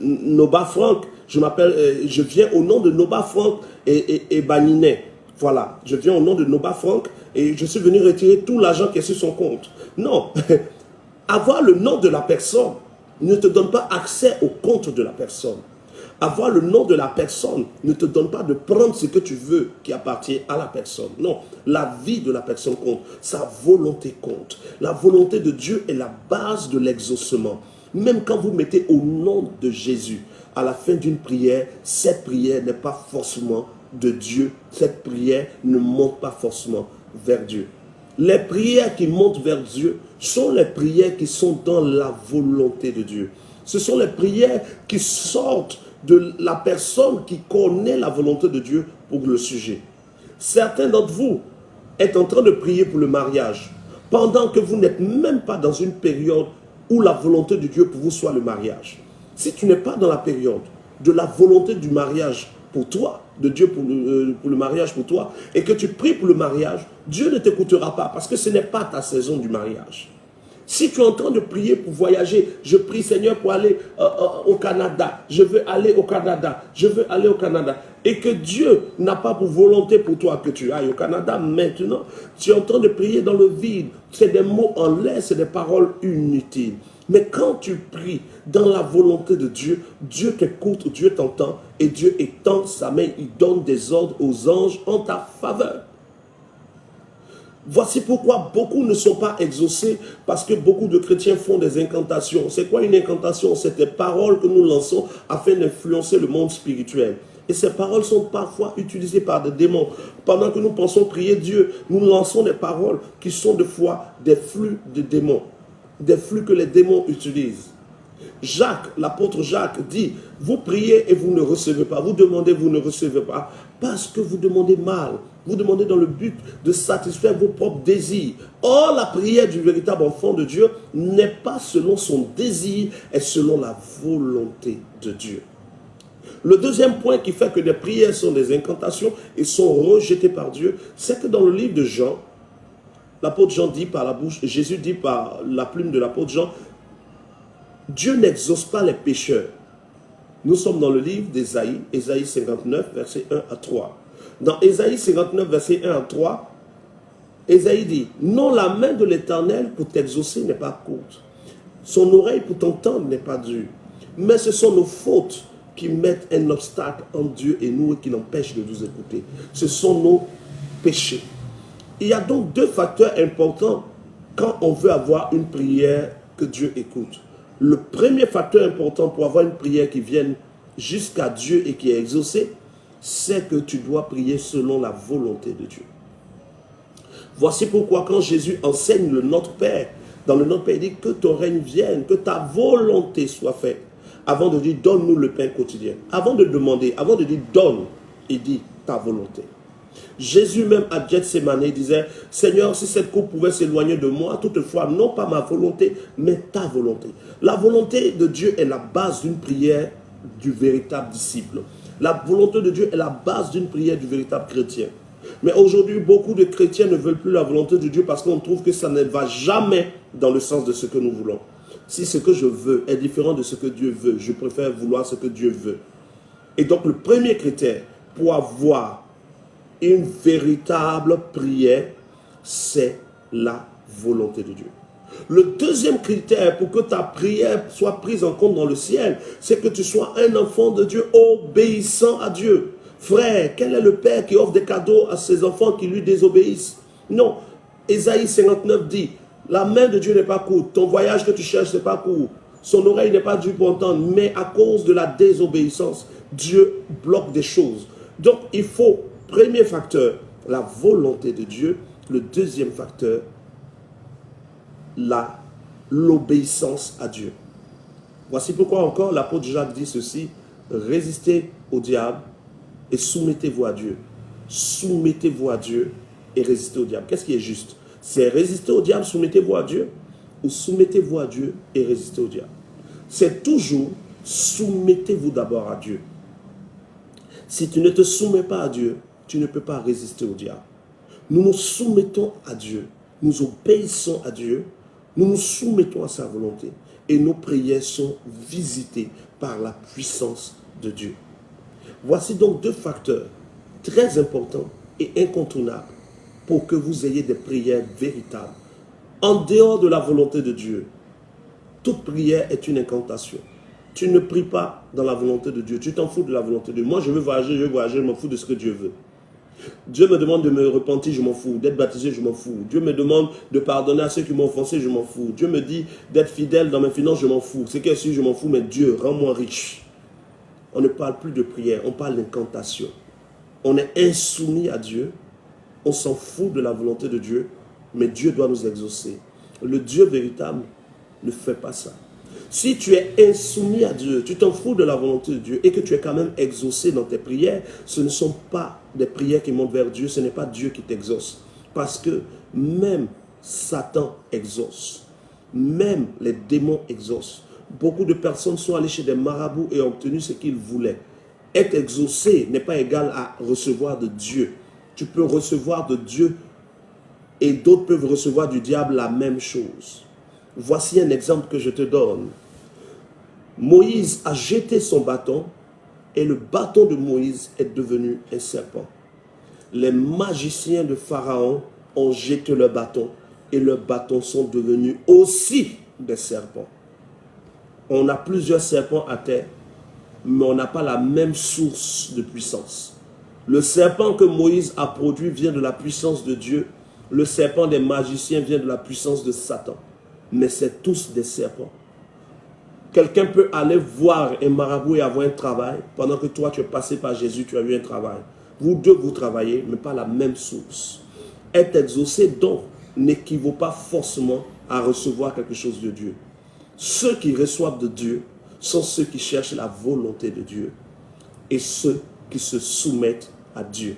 S1: Noba Franck, je viens au nom de Noba Franck et Baninet. Voilà, je viens au nom de Noba Franck et je suis venu retirer tout l'argent qui est sur son compte. Non, avoir le nom de la personne ne te donne pas accès au compte de la personne. Avoir le nom de la personne ne te donne pas de prendre ce que tu veux qui appartient à la personne. Non, la vie de la personne compte, sa volonté compte. La volonté de Dieu est la base de l'exaucement. Même quand vous mettez au nom de Jésus, à la fin d'une prière, cette prière n'est pas forcément de Dieu. Cette prière ne monte pas forcément vers Dieu. Les prières qui montent vers Dieu sont les prières qui sont dans la volonté de Dieu. Ce sont les prières qui sortent de la personne qui connaît la volonté de Dieu pour le sujet. Certains d'entre vous êtes en train de prier pour le mariage, pendant que vous n'êtes même pas dans une période où la volonté de Dieu pour vous soit le mariage. Si tu n'es pas dans la période de la volonté du mariage pour toi, de Dieu pour le mariage pour toi, et que tu pries pour le mariage, Dieu ne t'écoutera pas parce que ce n'est pas ta saison du mariage. Si tu es en train de prier pour voyager, je prie Seigneur pour aller au Canada, je veux aller au Canada, je veux aller au Canada, et que Dieu n'a pas pour volonté pour toi que tu ailles au Canada maintenant, tu es en train de prier dans le vide, c'est des mots en l'air, c'est des paroles inutiles. Mais quand tu pries dans la volonté de Dieu, Dieu t'écoute, Dieu t'entend, et Dieu étend sa main, il donne des ordres aux anges en ta faveur. Voici pourquoi beaucoup ne sont pas exaucés, parce que beaucoup de chrétiens font des incantations. C'est quoi une incantation? C'est des paroles que nous lançons afin d'influencer le monde spirituel. Et ces paroles sont parfois utilisées par des démons. Pendant que nous pensons prier Dieu, nous lançons des paroles qui sont des fois des flux de démons. Des flux que les démons utilisent. Jacques, l'apôtre Jacques dit, vous priez et vous ne recevez pas, vous demandez, vous ne recevez pas, parce que vous demandez mal, vous demandez dans le but de satisfaire vos propres désirs. Or, la prière du véritable enfant de Dieu n'est pas selon son désir, est selon la volonté de Dieu. Le deuxième point qui fait que les prières sont des incantations et sont rejetées par Dieu, c'est que dans le livre de Jean, l'apôtre Jean dit par la bouche, Jésus dit par la plume de l'apôtre Jean, Dieu n'exauce pas les pécheurs. Nous sommes dans le livre d'Ésaïe, Ésaïe 59, versets 1 à 3. Dans Ésaïe 59, versets 1 à 3, Ésaïe dit, non, la main de l'Éternel pour t'exaucer n'est pas courte. Son oreille pour t'entendre n'est pas dure. Mais ce sont nos fautes qui mettent un obstacle entre Dieu et nous et qui l'empêchent de nous écouter. Ce sont nos péchés. Il y a donc deux facteurs importants quand on veut avoir une prière que Dieu écoute. Le premier facteur important pour avoir une prière qui vienne jusqu'à Dieu et qui est exaucée, c'est que tu dois prier selon la volonté de Dieu. Voici pourquoi quand Jésus enseigne le Notre Père, dans le Notre Père, il dit que ton règne vienne, que ta volonté soit faite. Avant de dire donne-nous le pain quotidien. Avant de demander, avant de dire donne, il dit ta volonté. Jésus même à Gethsémane disait, Seigneur, si cette coupe pouvait s'éloigner de moi, toutefois, non pas ma volonté, mais ta volonté. La volonté de Dieu est la base d'une prière du véritable disciple. La volonté de Dieu est la base d'une prière du véritable chrétien. Mais aujourd'hui, beaucoup de chrétiens ne veulent plus la volonté de Dieu parce qu'on trouve que ça ne va jamais dans le sens de ce que nous voulons. Si ce que je veux est différent de ce que Dieu veut, je préfère vouloir ce que Dieu veut. Et donc, le premier critère pour avoir une véritable prière, c'est la volonté de Dieu. Le deuxième critère pour que ta prière soit prise en compte dans le ciel, c'est que tu sois un enfant de Dieu obéissant à Dieu. Frère, quel est le père qui offre des cadeaux à ses enfants qui lui désobéissent? Non. Ésaïe 59 dit, la main de Dieu n'est pas courte, ton voyage que tu cherches n'est pas court, son oreille n'est pas due pour entendre, mais à cause de la désobéissance, Dieu bloque des choses. Donc il faut, premier facteur, la volonté de Dieu. Le deuxième facteur, l'obéissance à Dieu. Voici pourquoi encore l'apôtre Jacques dit ceci, résistez au diable et soumettez-vous à Dieu. Soumettez-vous à Dieu et résistez au diable. Qu'est-ce qui est juste? C'est résister au diable, soumettez-vous à Dieu, ou soumettez-vous à Dieu et résistez au diable. C'est toujours soumettez-vous d'abord à Dieu. Si tu ne te soumets pas à Dieu, tu ne peux pas résister au diable. Nous nous soumettons à Dieu, nous obéissons à Dieu, nous nous soumettons à sa volonté et nos prières sont visitées par la puissance de Dieu. Voici donc deux facteurs très importants et incontournables pour que vous ayez des prières véritables. En dehors de la volonté de Dieu, toute prière est une incantation. Tu ne pries pas dans la volonté de Dieu, tu t'en fous de la volonté de Dieu. Moi je veux voyager, je m'en fous de ce que Dieu veut. Dieu me demande de me repentir, je m'en fous. D'être baptisé, je m'en fous. Dieu me demande de pardonner à ceux qui m'ont offensé, je m'en fous. Dieu me dit d'être fidèle dans mes finances, je m'en fous. C'est qu'est-ce que je m'en fous, mais Dieu, rends-moi riche. On ne parle plus de prière, on parle d'incantation. On est insoumis à Dieu, on s'en fout de la volonté de Dieu, mais Dieu doit nous exaucer. Le Dieu véritable ne fait pas ça. Si tu es insoumis à Dieu, tu t'en fous de la volonté de Dieu et que tu es quand même exaucé dans tes prières, ce ne sont pas des prières qui montent vers Dieu, ce n'est pas Dieu qui t'exauce. Parce que même Satan exauce, même les démons exaucent. Beaucoup de personnes sont allées chez des marabouts et ont obtenu ce qu'ils voulaient. Être exaucé n'est pas égal à recevoir de Dieu. Tu peux recevoir de Dieu et d'autres peuvent recevoir du diable la même chose. Voici un exemple que je te donne. Moïse a jeté son bâton et le bâton de Moïse est devenu un serpent. Les magiciens de Pharaon ont jeté leur bâton et leurs bâtons sont devenus aussi des serpents. On a plusieurs serpents à terre, mais on n'a pas la même source de puissance. Le serpent que Moïse a produit vient de la puissance de Dieu. Le serpent des magiciens vient de la puissance de Satan. Mais c'est tous des serpents. Quelqu'un peut aller voir un marabout et avoir un travail, pendant que toi tu es passé par Jésus, tu as eu un travail. Vous deux, vous travaillez, mais pas la même source. Être exaucé, donc, n'équivaut pas forcément à recevoir quelque chose de Dieu. Ceux qui reçoivent de Dieu sont ceux qui cherchent la volonté de Dieu et ceux qui se soumettent à Dieu.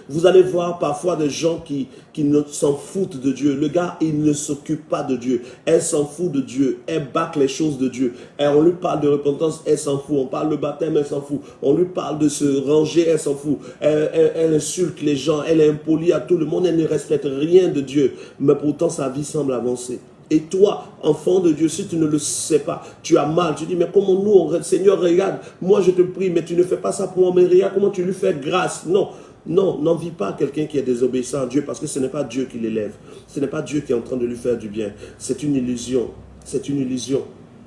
S1: Vous allez voir parfois des gens qui ne s'en foutent de Dieu. Le gars, il ne s'occupe pas de Dieu. Elle s'en fout de Dieu. Elle bâcle les choses de Dieu. Et on lui parle de repentance, elle s'en fout. On parle de baptême, elle s'en fout. On lui parle de se ranger, elle s'en fout. Elle insulte les gens, elle est impolie à tout le monde, elle ne respecte rien de Dieu. Mais pourtant, sa vie semble avancer. Et toi, enfant de Dieu, si tu ne le sais pas, tu as mal. Tu dis, mais comment nous, Seigneur, regarde, moi je te prie, mais tu ne fais pas ça pour moi. Mais regarde comment tu lui fais grâce. Non. Non, n'envie pas quelqu'un qui est désobéissant à Dieu parce que ce n'est pas Dieu qui l'élève. Ce n'est pas Dieu qui est en train de lui faire du bien. C'est une illusion. C'est une illusion.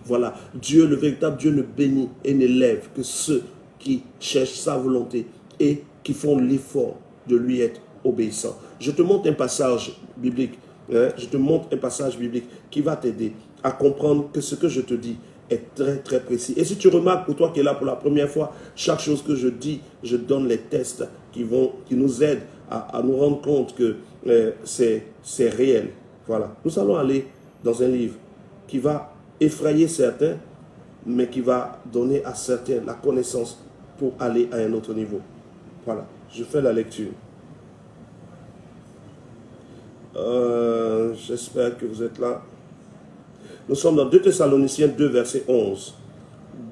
S1: Voilà. Dieu, le véritable Dieu, ne bénit et n'élève que ceux qui cherchent sa volonté et qui font l'effort de lui être obéissants. Je te montre un passage biblique. Je te montre un passage biblique qui va t'aider à comprendre que ce que je te dis est très très précis. Et si tu remarques, pour toi qui es là pour la première fois, chaque chose que je dis, je donne les tests qui nous aident à nous rendre compte que c'est réel. Voilà. Nous allons aller dans un livre qui va effrayer certains, mais qui va donner à certains la connaissance pour aller à un autre niveau. Voilà. Je fais la lecture. J'espère que vous êtes là. Nous sommes dans 2 Thessaloniciens 2, verset 11.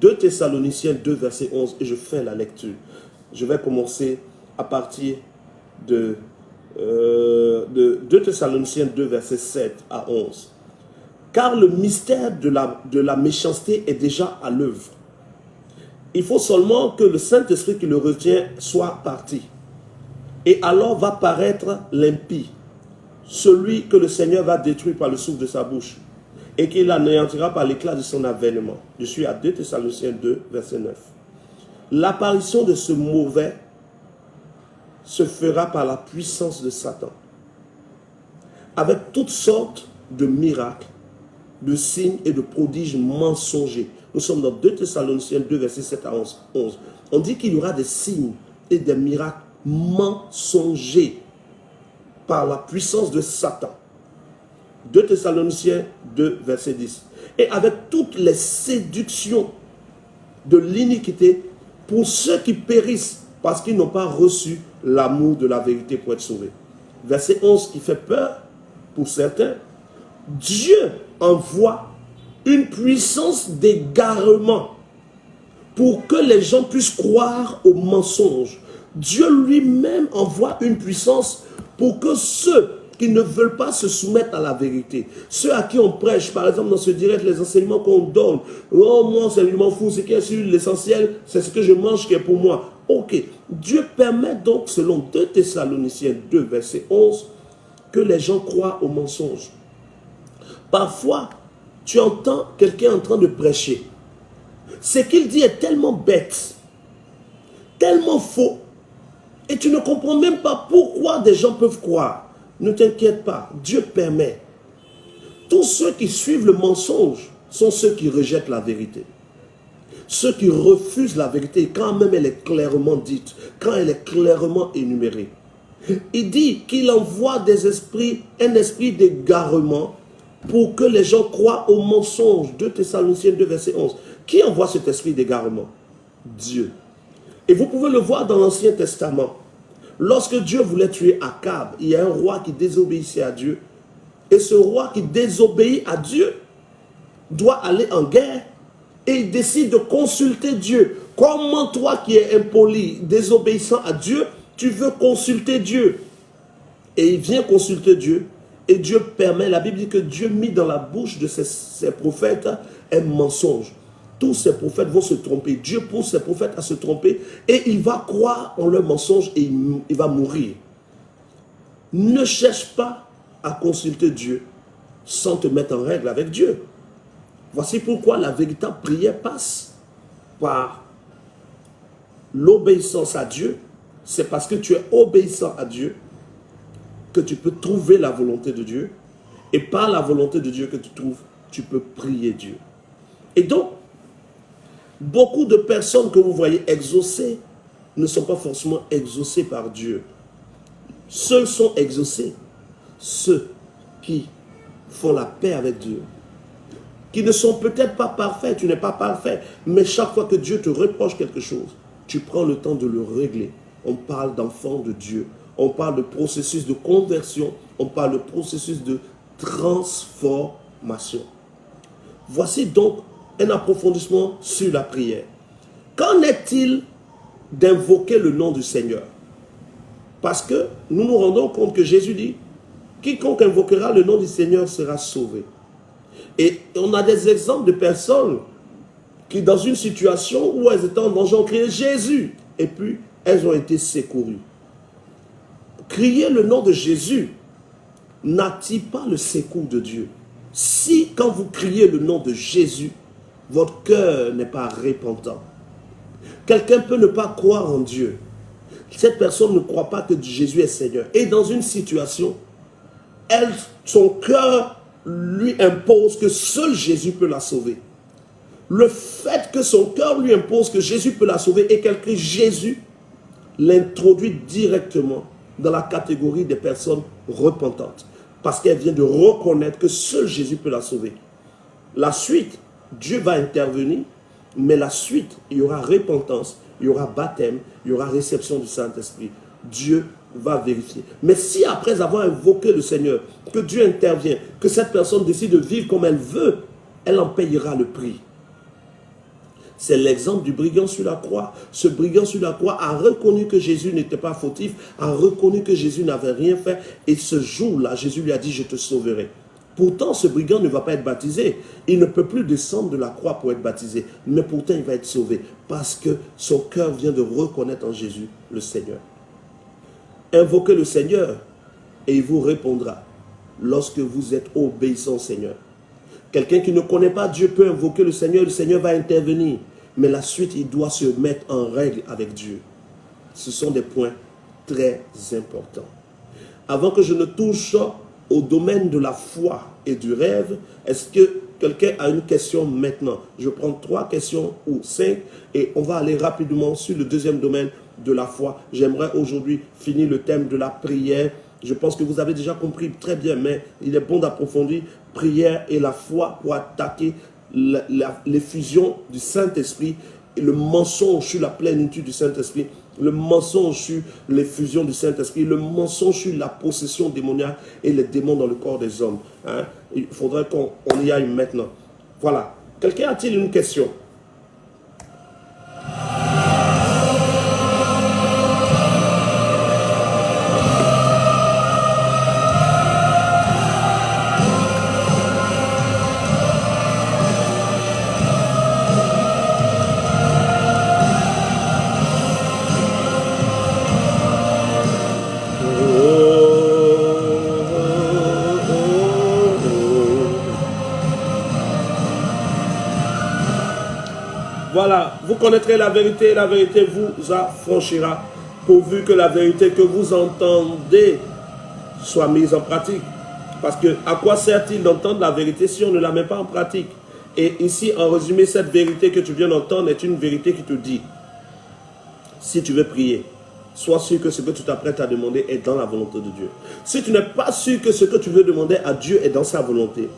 S1: 2 Thessaloniciens 2, verset 11, et je fais la lecture. Je vais commencer à partir de 2 Thessaloniciens 2, verset 7 à 11. Car le mystère de la méchanceté est déjà à l'œuvre. Il faut seulement que le Saint-Esprit qui le retient soit parti. Et alors va paraître l'impie, celui que le Seigneur va détruire par le souffle de sa bouche, et qu'il anéantira par l'éclat de son avènement. Je suis à 2 Thessaloniciens 2, verset 9. L'apparition de ce mauvais se fera par la puissance de Satan, avec toutes sortes de miracles, de signes et de prodiges mensongers. Nous sommes dans 2 Thessaloniciens 2, verset 7 à 11. On dit qu'il y aura des signes et des miracles mensongers par la puissance de Satan. 2 Thessaloniciens 2, verset 10. Et avec toutes les séductions de l'iniquité pour ceux qui périssent parce qu'ils n'ont pas reçu l'amour de la vérité pour être sauvés. Verset 11 qui fait peur pour certains. Dieu envoie une puissance d'égarement pour que les gens puissent croire aux mensonges. Dieu lui-même envoie une puissance pour que ceux qui ne veulent pas se soumettre à la vérité, ceux à qui on prêche, par exemple dans ce direct, les enseignements qu'on donne, oh moi c'est je m'en fous, ce qui est sur l'essentiel, c'est ce que je mange qui est pour moi. Ok, Dieu permet donc, selon 2 Thessaloniciens 2, verset 11, que les gens croient aux mensonges. Parfois, tu entends quelqu'un en train de prêcher. Ce qu'il dit est tellement bête, tellement faux, et tu ne comprends même pas pourquoi des gens peuvent croire. Ne t'inquiète pas, Dieu permet. Tous ceux qui suivent le mensonge sont ceux qui rejettent la vérité. Ceux qui refusent la vérité, quand même elle est clairement dite, quand elle est clairement énumérée. Il dit qu'il envoie des esprits, un esprit d'égarement pour que les gens croient au mensonge. 2 Thessaloniciens 2, verset 11. Qui envoie cet esprit d'égarement? Dieu. Et vous pouvez le voir dans l'Ancien Testament. Lorsque Dieu voulait tuer Akab, il y a un roi qui désobéissait à Dieu. Et ce roi qui désobéit à Dieu doit aller en guerre. Et il décide de consulter Dieu. Comment toi qui es impoli, désobéissant à Dieu, tu veux consulter Dieu? Et il vient consulter Dieu. Et Dieu permet, la Bible dit que Dieu mit dans la bouche de ses prophètes un mensonge. Tous ces prophètes vont se tromper. Dieu pousse ses prophètes à se tromper et il va croire en leur mensonge et il va mourir. Ne cherche pas à consulter Dieu sans te mettre en règle avec Dieu. Voici pourquoi la véritable prière passe par l'obéissance à Dieu. C'est parce que tu es obéissant à Dieu que tu peux trouver la volonté de Dieu. Et par la volonté de Dieu que tu trouves, tu peux prier Dieu. Et donc, beaucoup de personnes que vous voyez exaucées ne sont pas forcément exaucées par Dieu. Seuls sont exaucés ceux qui font la paix avec Dieu. Qui ne sont peut-être pas parfaits, tu n'es pas parfait, mais chaque fois que Dieu te reproche quelque chose, tu prends le temps de le régler. On parle d'enfants de Dieu, on parle de processus de conversion, on parle de processus de transformation. Voici donc un approfondissement sur la prière. Qu'en est-il d'invoquer le nom du Seigneur? Parce que nous nous rendons compte que Jésus dit, quiconque invoquera le nom du Seigneur sera sauvé. Et on a des exemples de personnes qui, dans une situation où elles étaient en danger, ont crié Jésus. Et puis, elles ont été secourues. Crier le nom de Jésus n'attire pas le secours de Dieu. Si, quand vous criez le nom de Jésus, votre cœur n'est pas repentant. Quelqu'un peut ne pas croire en Dieu. Cette personne ne croit pas que Jésus est Seigneur. Et dans une situation, son cœur lui impose que seul Jésus peut la sauver. Le fait que son cœur lui impose que Jésus peut la sauver et qu'elle crie Jésus, l'introduit directement dans la catégorie des personnes repentantes. Parce qu'elle vient de reconnaître que seul Jésus peut la sauver. La suite, Dieu va intervenir, mais la suite, il y aura repentance, il y aura baptême, il y aura réception du Saint-Esprit. Dieu va vérifier. Mais si après avoir invoqué le Seigneur, que Dieu intervient, que cette personne décide de vivre comme elle veut, elle en payera le prix. C'est l'exemple du brigand sur la croix. Ce brigand sur la croix a reconnu que Jésus n'était pas fautif, a reconnu que Jésus n'avait rien fait. Et ce jour-là, Jésus lui a dit, je te sauverai. Pourtant, ce brigand ne va pas être baptisé. Il ne peut plus descendre de la croix pour être baptisé. Mais pourtant, il va être sauvé. Parce que son cœur vient de reconnaître en Jésus le Seigneur. Invoquez le Seigneur et il vous répondra lorsque vous êtes obéissant au Seigneur. Quelqu'un qui ne connaît pas Dieu peut invoquer le Seigneur va intervenir. Mais la suite, il doit se mettre en règle avec Dieu. Ce sont des points très importants. Avant que je ne touche au domaine de la foi et du rêve, est-ce que quelqu'un a une question maintenant? Je prends 3 questions ou 5 et on va aller rapidement sur le deuxième domaine de la foi. J'aimerais aujourd'hui finir le thème de la prière. Je pense que vous avez déjà compris très bien, mais il est bon d'approfondir prière et la foi pour attaquer l'effusion du Saint-Esprit et le mensonge sur la plénitude du Saint-Esprit, le mensonge sur l'effusion du Saint-Esprit, le mensonge sur la possession démoniaque et les démons dans le corps des hommes. Hein? Il faudrait qu'on y aille maintenant. Voilà. Quelqu'un a-t-il une question? Voilà, vous connaîtrez la vérité et la vérité vous affranchira, pourvu que la vérité que vous entendez soit mise en pratique. Parce que à quoi sert-il d'entendre la vérité si on ne la met pas en pratique? Et ici, en résumé, cette vérité que tu viens d'entendre est une vérité qui te dit, si tu veux prier, sois sûr que ce que tu t'apprêtes à demander est dans la volonté de Dieu. Si tu n'es pas sûr que ce que tu veux demander à Dieu est dans sa volonté,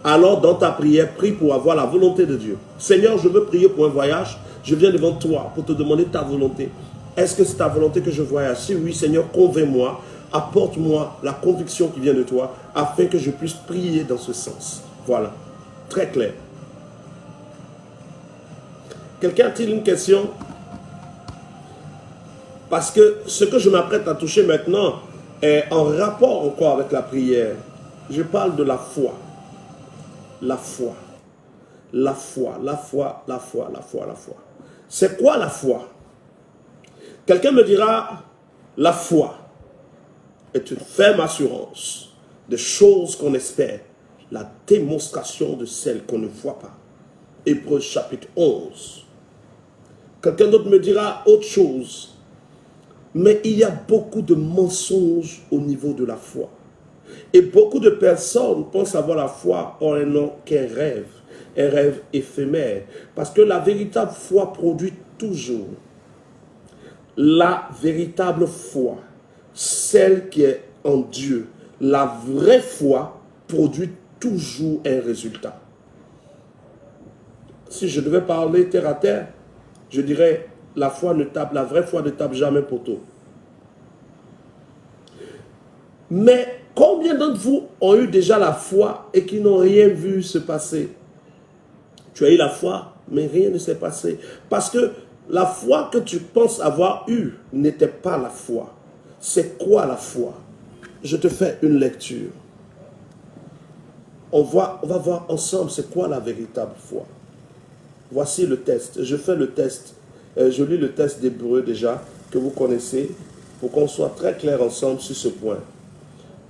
S1: alors dans ta prière, prie pour avoir la volonté de Dieu. Seigneur, je veux prier pour un voyage. Je viens devant toi pour te demander ta volonté. Est-ce que c'est ta volonté que je voyage? Si oui, Seigneur, convainc-moi. Apporte-moi la conviction qui vient de toi afin que je puisse prier dans ce sens. Voilà. Très clair. Quelqu'un a-t-il une question? Parce que ce que je m'apprête à toucher maintenant est en rapport encore avec la prière. Je parle de la foi. La foi. La foi, la foi, la foi, la foi, la foi. C'est quoi la foi? Quelqu'un me dira, la foi est une ferme assurance des choses qu'on espère, la démonstration de celles qu'on ne voit pas. Hébreux chapitre 11. Quelqu'un d'autre me dira autre chose. Mais il y a beaucoup de mensonges au niveau de la foi. Et beaucoup de personnes pensent avoir la foi, or elles n'ont qu'un rêve éphémère. Parce que la véritable foi produit toujours. La véritable foi, celle qui est en Dieu, la vraie foi produit toujours un résultat. Si je devais parler terre à terre, je dirais la vraie foi ne tape jamais poteau. Mais combien d'entre vous ont eu déjà la foi et qui n'ont rien vu se passer? Tu as eu la foi, mais rien ne s'est passé. Parce que la foi que tu penses avoir eue n'était pas la foi. C'est quoi la foi? Je te fais une lecture. On va voir ensemble c'est quoi la véritable foi. Voici le test. Je fais le test. Je lis le test d'Hébreux déjà, que vous connaissez, pour qu'on soit très clair ensemble sur ce point.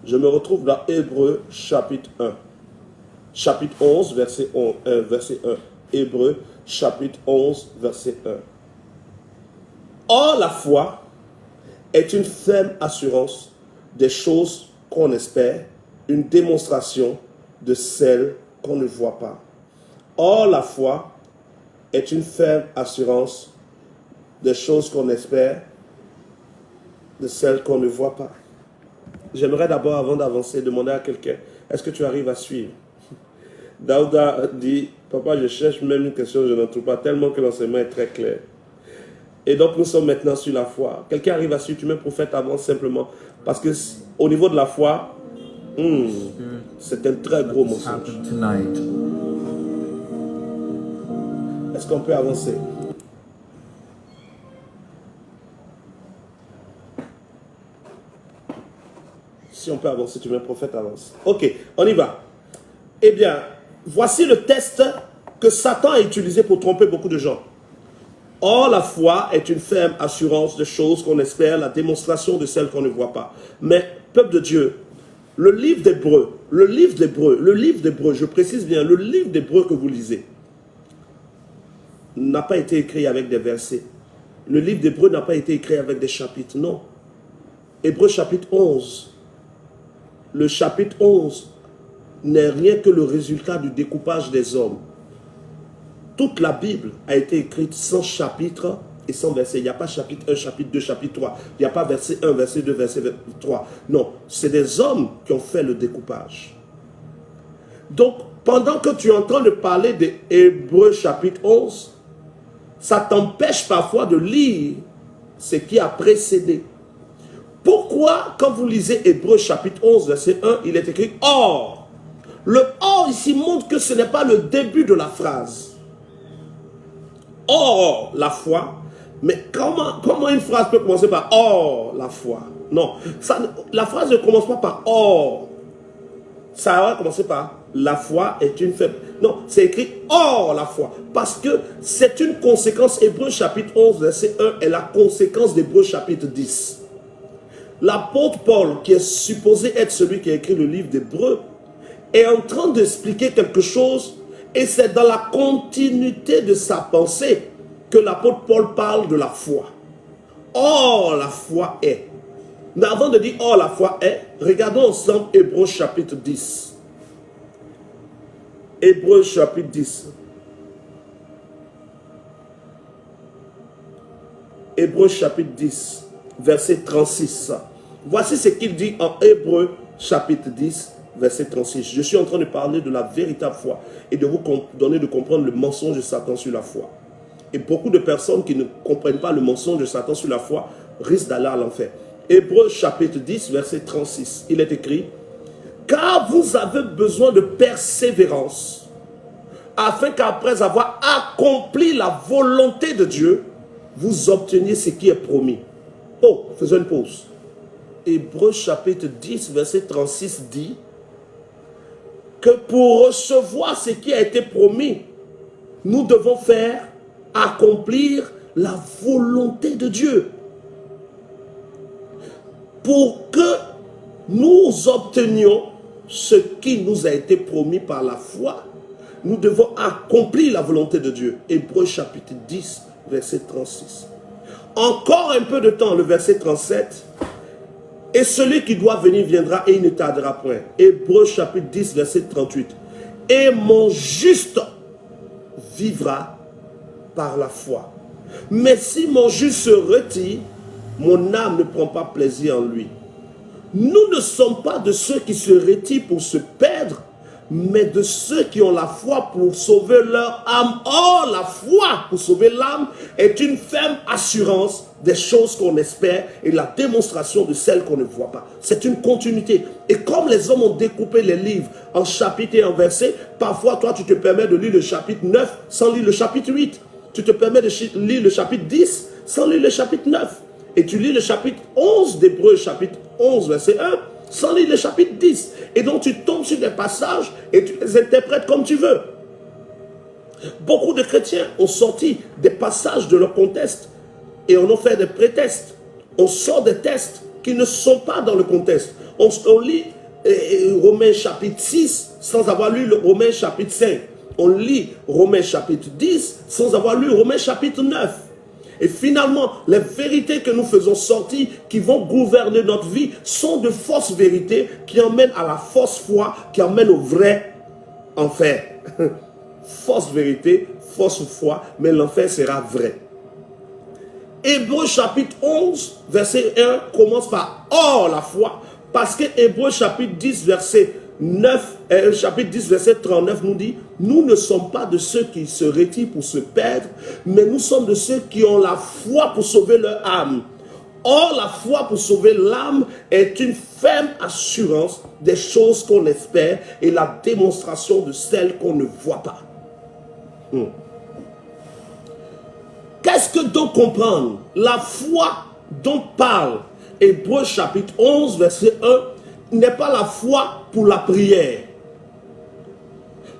S1: Je me retrouve dans Hébreux chapitre 1. Chapitre 11, verset 1. Hébreux chapitre 11, verset 1. Or, la foi est une ferme assurance des choses qu'on espère, une démonstration de celles qu'on ne voit pas. Or, la foi est une ferme assurance des choses qu'on espère, de celles qu'on ne voit pas. J'aimerais d'abord, avant d'avancer, demander à quelqu'un, est-ce que tu arrives à suivre? Daouda dit, papa, je cherche même une question, je n'en trouve pas, tellement que l'enseignement est très clair. Et donc, nous sommes maintenant sur la foi. Quelqu'un arrive à suivre, tu mets prophète avant simplement. Parce que au niveau de la foi, c'est un très gros mensonge. Est-ce qu'on peut avancer? Si on peut avancer, tu mets prophète, avance. Ok, on y va. Eh bien, voici le test que Satan a utilisé pour tromper beaucoup de gens. Or, la foi est une ferme assurance de choses qu'on espère, la démonstration de celles qu'on ne voit pas. Mais, peuple de Dieu, le livre d'Hébreux, je précise bien, le livre d'Hébreux que vous lisez, n'a pas été écrit avec des versets. Le livre d'Hébreux n'a pas été écrit avec des chapitres, non. Hébreux chapitre 11. Le chapitre 11 n'est rien que le résultat du découpage des hommes. Toute la Bible a été écrite sans chapitre et sans verset. Il n'y a pas chapitre 1, chapitre 2, chapitre 3. Il n'y a pas verset 1, verset 2, verset 3. Non, c'est des hommes qui ont fait le découpage. Donc, pendant que tu es en train de parler de Hébreux chapitre 11, ça t'empêche parfois de lire ce qui a précédé. Pourquoi, quand vous lisez Hébreux chapitre 11, verset 1, il est écrit « Or ». Le « or » ici montre que ce n'est pas le début de la phrase. Or, la foi. Mais comment une phrase peut commencer par « or, la foi » Non, la phrase ne commence pas par « or ». Ça va commencer par « la foi est une faible ». Non, c'est écrit « or, la foi ». Parce que c'est une conséquence. Hébreux chapitre 11, verset 1 est la conséquence d'Hébreux chapitre 10. L'apôtre Paul, qui est supposé être celui qui a écrit le livre d'Hébreux, est en train d'expliquer quelque chose et c'est dans la continuité de sa pensée que l'apôtre Paul parle de la foi. Or, la foi est. Mais avant de dire « or, la foi est », regardons ensemble Hébreux chapitre 10. Hébreux chapitre 10. Hébreux chapitre 10. verset 36. Voici ce qu'il dit en Hébreux, chapitre 10, verset 36. Je suis en train de parler de la véritable foi et de vous donner de comprendre le mensonge de Satan sur la foi. Et beaucoup de personnes qui ne comprennent pas le mensonge de Satan sur la foi risquent d'aller à l'enfer. Hébreux, chapitre 10, verset 36. Il est écrit: car vous avez besoin de persévérance, afin qu'après avoir accompli la volonté de Dieu, vous obteniez ce qui est promis. Oh, faisons une pause. Hébreux chapitre 10, verset 36 dit que pour recevoir ce qui a été promis, nous devons faire accomplir la volonté de Dieu. Pour que nous obtenions ce qui nous a été promis par la foi, nous devons accomplir la volonté de Dieu. Hébreux chapitre 10, verset 36. Encore un peu de temps, le verset 37. Et celui qui doit venir viendra et il ne tardera point. Hébreux chapitre 10, verset 38. Et mon juste vivra par la foi. Mais si mon juste se retire, mon âme ne prend pas plaisir en lui. Nous ne sommes pas de ceux qui se retirent pour se perdre, mais de ceux qui ont la foi pour sauver leur âme. Or, la foi pour sauver l'âme est une ferme assurance des choses qu'on espère et la démonstration de celles qu'on ne voit pas. C'est une continuité. Et comme les hommes ont découpé les livres en chapitres et en versets, parfois toi tu te permets de lire le chapitre 9 sans lire le chapitre 8. Tu te permets de lire le chapitre 10 sans lire le chapitre 9. Et tu lis le chapitre 11 d'Hébreux, chapitre 11, verset 1, sans lire le chapitre 10. Et donc tu tombes sur des passages et tu les interprètes comme tu veux. Beaucoup de chrétiens ont sorti des passages de leur contexte et on a fait des prétextes. On sort des textes qui ne sont pas dans le contexte. On lit Romains chapitre 6 sans avoir lu le Romains chapitre 5. On lit Romains chapitre 10 sans avoir lu Romains chapitre 9. Et finalement, les vérités que nous faisons sortir, qui vont gouverner notre vie, sont de fausses vérités qui emmènent à la fausse foi, qui emmènent au vrai enfer. Fausse vérité, fausse foi, mais l'enfer sera vrai. Hébreux chapitre 11, verset 1, commence par « Or la foi », parce que Hébreux chapitre 10, verset 9, chapitre 10, verset 39 nous dit « Nous ne sommes pas de ceux qui se retirent pour se perdre, mais nous sommes de ceux qui ont la foi pour sauver leur âme. Or, la foi pour sauver l'âme est une ferme assurance des choses qu'on espère et la démonstration de celles qu'on ne voit pas. » Qu'est-ce que donc comprendre? La foi dont parle Hébreux chapitre 11, verset 1, n'est pas la foi pour la prière.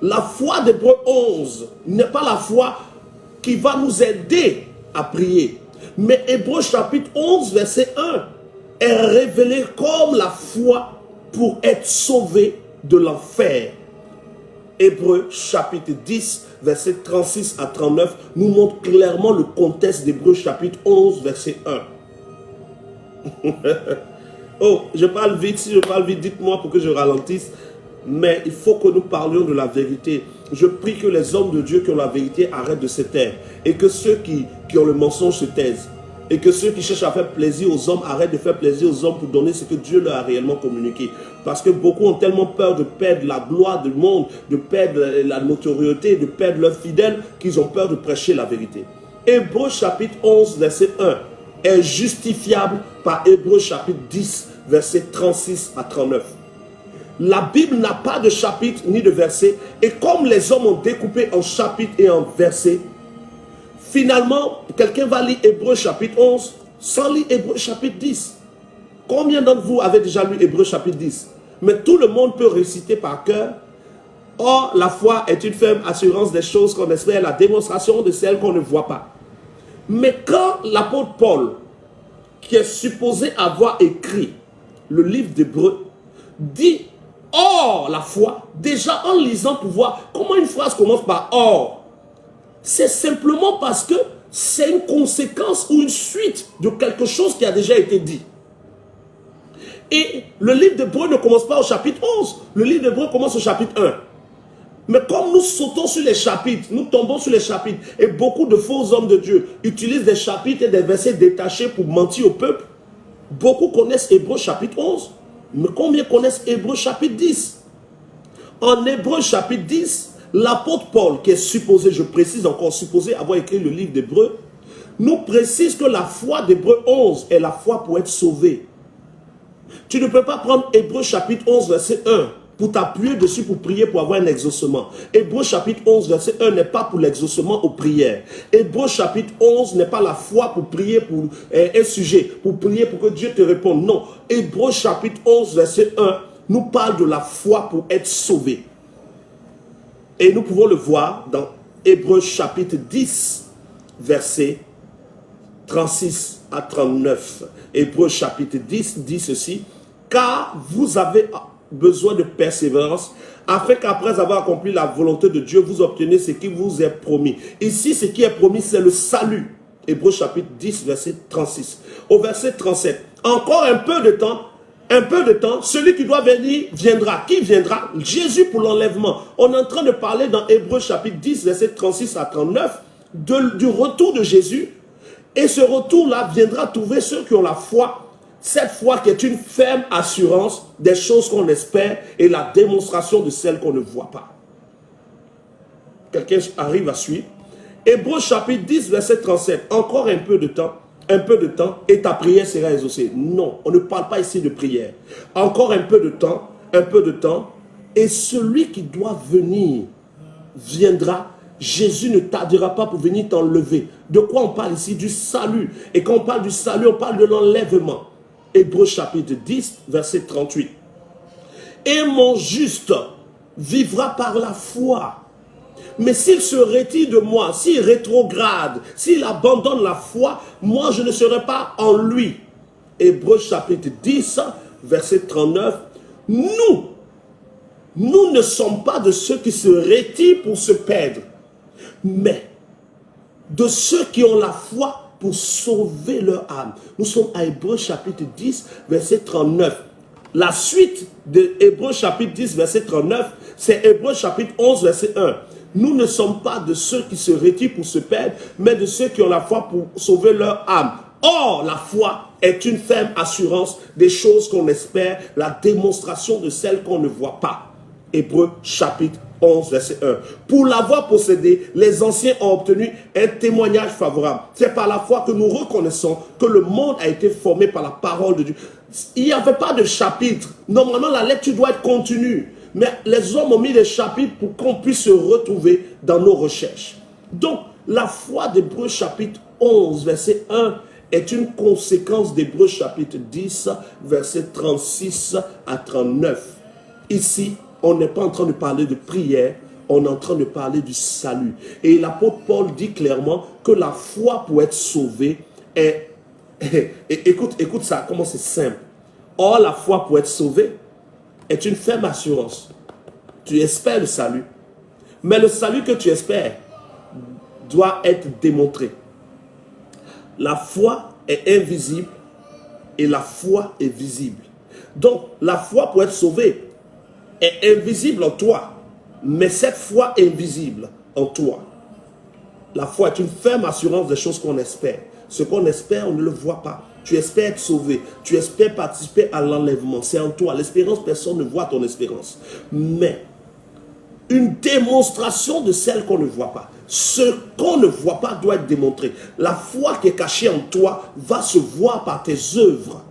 S1: La foi d'Hébreux 11 n'est pas la foi qui va nous aider à prier. Mais Hébreux chapitre 11, verset 1 est révélé comme la foi pour être sauvé de l'enfer. Hébreux chapitre 10, verset 36 à 39 nous montre clairement le contexte d'Hébreux chapitre 11, verset 1. Oh, je parle vite. Si je parle vite, dites-moi pour que je ralentisse. Mais il faut que nous parlions de la vérité. Je prie que les hommes de Dieu qui ont la vérité arrêtent de se taire. Et que ceux qui ont le mensonge se taisent. Et que ceux qui cherchent à faire plaisir aux hommes arrêtent de faire plaisir aux hommes pour donner ce que Dieu leur a réellement communiqué. Parce que beaucoup ont tellement peur de perdre la gloire du monde, de perdre la notoriété, de perdre leurs fidèles, qu'ils ont peur de prêcher la vérité. Hébreux chapitre 11, verset 1 est justifiable par Hébreux chapitre 10, verset 36 à 39. La Bible n'a pas de chapitre ni de verset. Et comme les hommes ont découpé en chapitres et en versets, finalement, quelqu'un va lire Hébreux chapitre 11 sans lire Hébreux chapitre 10. Combien d'entre vous avez déjà lu Hébreux chapitre 10? Mais tout le monde peut réciter par cœur. Or, la foi est une ferme assurance des choses qu'on espère, la démonstration de celles qu'on ne voit pas. Mais quand l'apôtre Paul, qui est supposé avoir écrit le livre d'Hébreux, dit « Or, la foi », déjà en lisant pour voir comment une phrase commence par « Or », c'est simplement parce que c'est une conséquence ou une suite de quelque chose qui a déjà été dit. Et le livre d'Hébreux ne commence pas au chapitre 11, le livre d'Hébreux commence au chapitre 1. Mais comme nous sautons sur les chapitres, nous tombons sur les chapitres, et beaucoup de faux hommes de Dieu utilisent des chapitres et des versets détachés pour mentir au peuple, Beaucoup connaissent Hébreux chapitre 11, mais combien connaissent Hébreux chapitre 10? En Hébreux chapitre 10, l'apôtre Paul, qui est supposé, je précise encore, supposé avoir écrit le livre d'Hébreux, nous précise que la foi d'Hébreux 11 est la foi pour être sauvé. Tu ne peux pas prendre Hébreux chapitre 11, verset 1, pour t'appuyer dessus pour prier pour avoir un exaucement. Hébreux chapitre 11, verset 1 n'est pas pour l'exaucement aux prières. Hébreux chapitre 11 n'est pas la foi pour prier pour un sujet, pour prier pour que Dieu te réponde. Non. Hébreux chapitre 11, verset 1 nous parle de la foi pour être sauvé. Et nous pouvons le voir dans Hébreux chapitre 10, verset 36 à 39. Hébreux chapitre 10 dit ceci: car vous avez besoin de persévérance, afin qu'après avoir accompli la volonté de Dieu, vous obtenez ce qui vous est promis. Ici, ce qui est promis, c'est le salut. Hébreux chapitre 10, verset 36. Au verset 37, encore un peu de temps, celui qui doit venir viendra. Qui viendra? Jésus pour l'enlèvement. On est en train de parler dans Hébreux chapitre 10, verset 36 à 39, du retour de Jésus. Et ce retour-là viendra trouver ceux qui ont la foi. Cette foi qui est une ferme assurance des choses qu'on espère et la démonstration de celles qu'on ne voit pas. Quelqu'un arrive à suivre? Hébreux chapitre 10, verset 37. Encore un peu de temps, et ta prière sera exaucée. Non, on ne parle pas ici de prière. Encore un peu de temps, et celui qui doit venir viendra. Jésus ne tardera pas pour venir t'enlever. De quoi on parle ici? Du salut. Et quand on parle du salut, on parle de l'enlèvement. Hébreux chapitre 10, verset 38. Et mon juste vivra par la foi. Mais s'il se retire de moi, s'il rétrograde, s'il abandonne la foi, moi je ne serai pas en lui. Hébreux chapitre 10, verset 39. Nous ne sommes pas de ceux qui se retirent pour se perdre, mais de ceux qui ont la foi pour sauver leur âme. Nous sommes à Hébreux chapitre 10, verset 39. La suite de Hébreux chapitre 10, verset 39, c'est Hébreux chapitre 11, verset 1. Nous ne sommes pas de ceux qui se retirent pour se perdre, mais de ceux qui ont la foi pour sauver leur âme. Or, la foi est une ferme assurance des choses qu'on espère, la démonstration de celles qu'on ne voit pas. Hébreux chapitre 11, verset 1. Pour l'avoir possédé, les anciens ont obtenu un témoignage favorable. C'est par la foi que nous reconnaissons que le monde a été formé par la parole de Dieu. Il n'y avait pas de chapitre. Normalement, la lecture doit être continue. Mais les hommes ont mis des chapitres pour qu'on puisse se retrouver dans nos recherches. Donc, la foi d'Hébreux chapitre 11, verset 1 est une conséquence d'Hébreux chapitre 10, verset 36 à 39. Ici, on n'est pas en train de parler de prière, on est en train de parler du salut. Et l'apôtre Paul dit clairement que la foi pour être sauvé est... écoute ça, comment c'est simple. Or, la foi pour être sauvé est une ferme assurance. Tu espères le salut. Mais le salut que tu espères doit être démontré. La foi est invisible et la foi est visible. Donc, la foi pour être sauvé est invisible en toi, mais cette foi est invisible en toi. La foi est une ferme assurance des choses qu'on espère. Ce qu'on espère, on ne le voit pas. Tu espères être sauvé, tu espères participer à l'enlèvement. C'est en toi. L'espérance, personne ne voit ton espérance. Mais une démonstration de celle qu'on ne voit pas. Ce qu'on ne voit pas doit être démontré. La foi qui est cachée en toi va se voir par tes œuvres.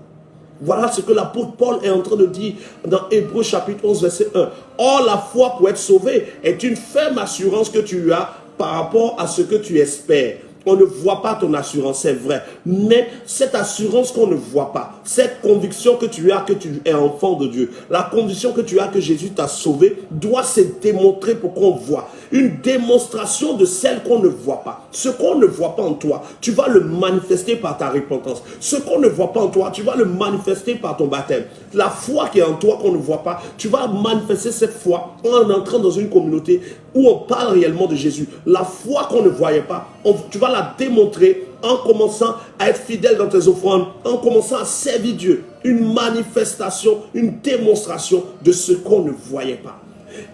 S1: Voilà ce que l'apôtre Paul est en train de dire dans Hébreux chapitre 11, verset 1. Or, la foi pour être sauvé est une ferme assurance que tu as par rapport à ce que tu espères. On ne voit pas ton assurance, c'est vrai. Mais cette assurance qu'on ne voit pas, cette conviction que tu as que tu es enfant de Dieu, la conviction que tu as que Jésus t'a sauvé, doit se démontrer pour qu'on voit. Une démonstration de celle qu'on ne voit pas. Ce qu'on ne voit pas en toi, tu vas le manifester par ta repentance. Ce qu'on ne voit pas en toi, tu vas le manifester par ton baptême. La foi qui est en toi qu'on ne voit pas, tu vas manifester cette foi en entrant dans une communauté où on parle réellement de Jésus. La foi qu'on ne voyait pas, tu vas la démontrer en commençant à être fidèle dans tes offrandes, en commençant à servir Dieu. Une manifestation, une démonstration de ce qu'on ne voyait pas.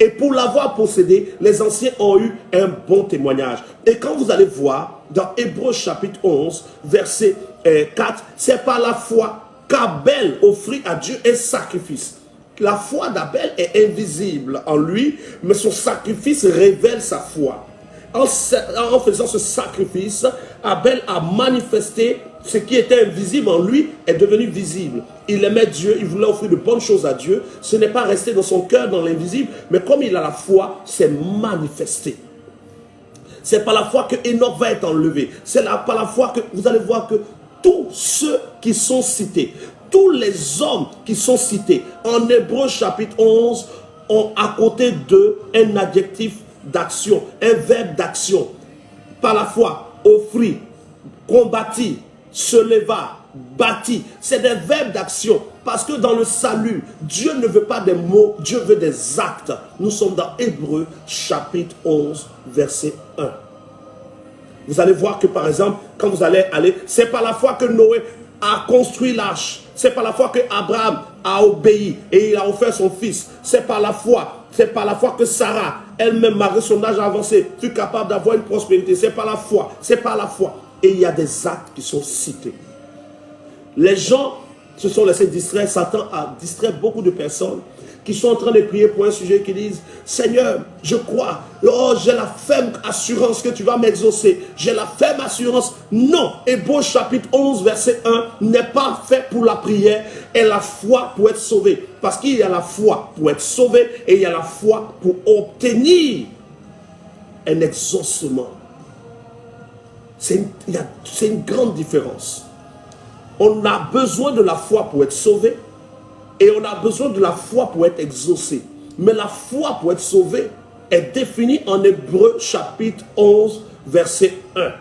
S1: Et pour l'avoir possédé, les anciens ont eu un bon témoignage. Et quand vous allez voir, dans Hébreux chapitre 11, verset 4, c'est par la foi qu'Abel offrit à Dieu un sacrifice. La foi d'Abel est invisible en lui, mais son sacrifice révèle sa foi. En faisant ce sacrifice, Abel a manifesté ce qui était invisible en lui est devenu visible. Il aimait Dieu, il voulait offrir de bonnes choses à Dieu. Ce n'est pas resté dans son cœur, dans l'invisible, mais comme il a la foi, c'est manifesté. C'est par la foi que Enoch va être enlevé. C'est par la foi que vous allez voir que tous ceux qui sont cités, tous les hommes qui sont cités en Hébreux chapitre 11 ont à côté d'eux un adjectif d'action, un verbe d'action. Par la foi, offrit, combattit, se leva, bâtit. C'est des verbes d'action. Parce que dans le salut, Dieu ne veut pas des mots, Dieu veut des actes. Nous sommes dans Hébreux chapitre 11, verset 1. Vous allez voir que par exemple, quand vous allez aller, c'est par la foi que Noé a construit l'arche. C'est par la foi que Abraham a obéi et il a offert son fils. C'est par la foi. C'est par la foi que Sarah, elle-même, malgré son âge avancé, fut capable d'avoir une prospérité. C'est par la foi. C'est par la foi. Et il y a des actes qui sont cités. Les gens se sont laissés distraire. Satan a distrait beaucoup de personnes qui sont en train de prier pour un sujet, qui disent « Seigneur, je crois, oh, j'ai la ferme assurance que tu vas m'exaucer. J'ai la ferme assurance. » Non, Hébreux chapitre 11, verset 1 n'est pas fait pour la prière et la foi pour être sauvé. Parce qu'il y a la foi pour être sauvé et il y a la foi pour obtenir un exaucement. C'est une grande différence. On a besoin de la foi pour être sauvé. Et on a besoin de la foi pour être exaucé. Mais la foi pour être sauvé est définie en Hébreux chapitre 11, verset 1.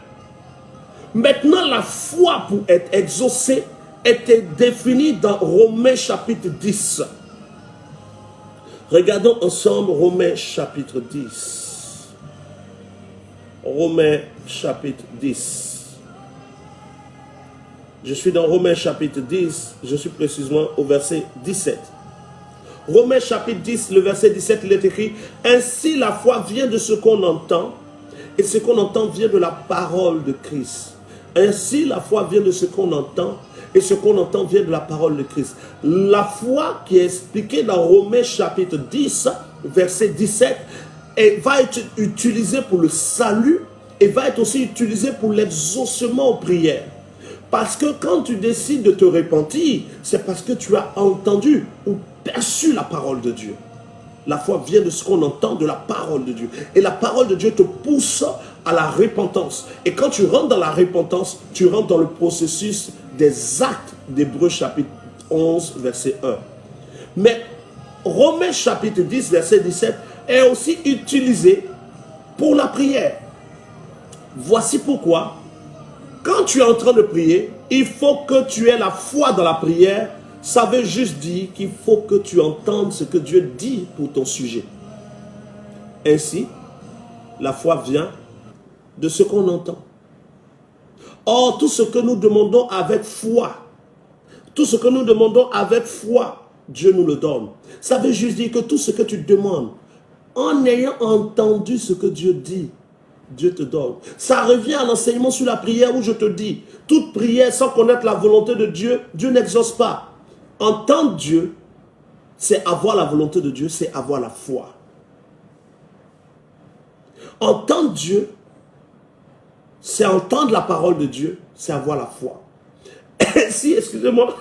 S1: Maintenant, la foi pour être exaucé était définie dans Romains chapitre 10. Regardons ensemble Romains chapitre 10. Romains chapitre 10. Je suis dans Romains chapitre 10, je suis précisément au verset 17. Romains chapitre 10, le verset 17, il est écrit « Ainsi la foi vient de ce qu'on entend, et ce qu'on entend vient de la parole de Christ. » Ainsi la foi vient de ce qu'on entend, et ce qu'on entend vient de la parole de Christ. La foi qui est expliquée dans Romains chapitre 10, verset 17, va être utilisée pour le salut, et va être aussi utilisée pour l'exaucement aux prières. Parce que quand tu décides de te repentir, c'est parce que tu as entendu ou perçu la parole de Dieu. La foi vient de ce qu'on entend de la parole de Dieu. Et la parole de Dieu te pousse à la repentance. Et quand tu rentres dans la repentance, tu rentres dans le processus des actes d'Hébreux chapitre 11, verset 1. Mais Romains chapitre 10, verset 17 est aussi utilisé pour la prière. Voici pourquoi. Quand tu es en train de prier, il faut que tu aies la foi dans la prière. Ça veut juste dire qu'il faut que tu entendes ce que Dieu dit pour ton sujet. Ainsi, la foi vient de ce qu'on entend. Or, tout ce que nous demandons avec foi, tout ce que nous demandons avec foi, Dieu nous le donne. Ça veut juste dire que tout ce que tu demandes, en ayant entendu ce que Dieu dit, Dieu te donne. Ça revient à l'enseignement sur la prière où je te dis, toute prière sans connaître la volonté de Dieu, Dieu n'exauce pas. Entendre Dieu, c'est avoir la volonté de Dieu, c'est avoir la foi. Entendre Dieu, c'est entendre la parole de Dieu, c'est avoir la foi. Ainsi, excusez-moi,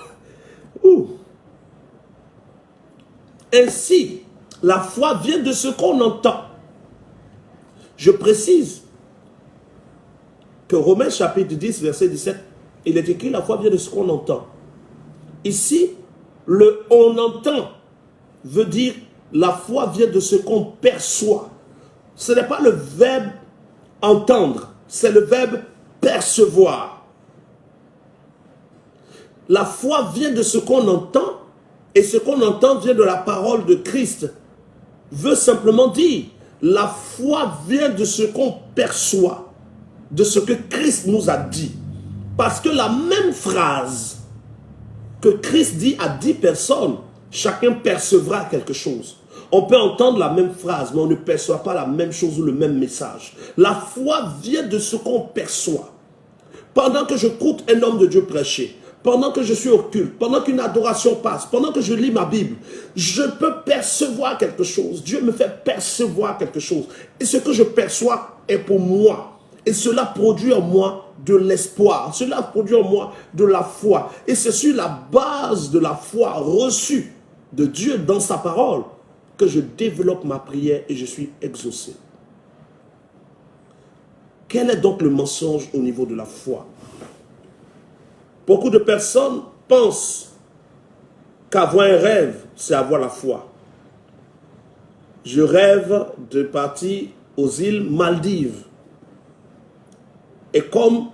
S1: ainsi, la foi vient de ce qu'on entend. Je précise que Romains chapitre 10, verset 17, il est écrit, la foi vient de ce qu'on entend. Ici, le « on entend » veut dire la foi vient de ce qu'on perçoit. Ce n'est pas le verbe « entendre », c'est le verbe « percevoir ». La foi vient de ce qu'on entend, et ce qu'on entend vient de la parole de Christ. Veut simplement dire, la foi vient de ce qu'on perçoit, de ce que Christ nous a dit. Parce que la même phrase que Christ dit à 10 personnes, chacun percevra quelque chose. On peut entendre la même phrase, mais on ne perçoit pas la même chose ou le même message. La foi vient de ce qu'on perçoit. Pendant que j'écoute un homme de Dieu prêcher,
S2: pendant que je suis au culte, pendant qu'une adoration passe, pendant que je lis ma Bible, je peux percevoir quelque chose. Dieu me fait percevoir quelque chose. Et ce que je perçois est pour moi. Et cela produit en moi de l'espoir. Cela produit en moi de la foi. Et c'est sur la base de la foi reçue de Dieu dans sa parole que je développe ma prière et je suis exaucé. Quel est donc le mensonge au niveau de la foi? Beaucoup de personnes pensent qu'avoir un rêve, c'est avoir la foi. Je rêve de partir aux îles Maldives. Et comme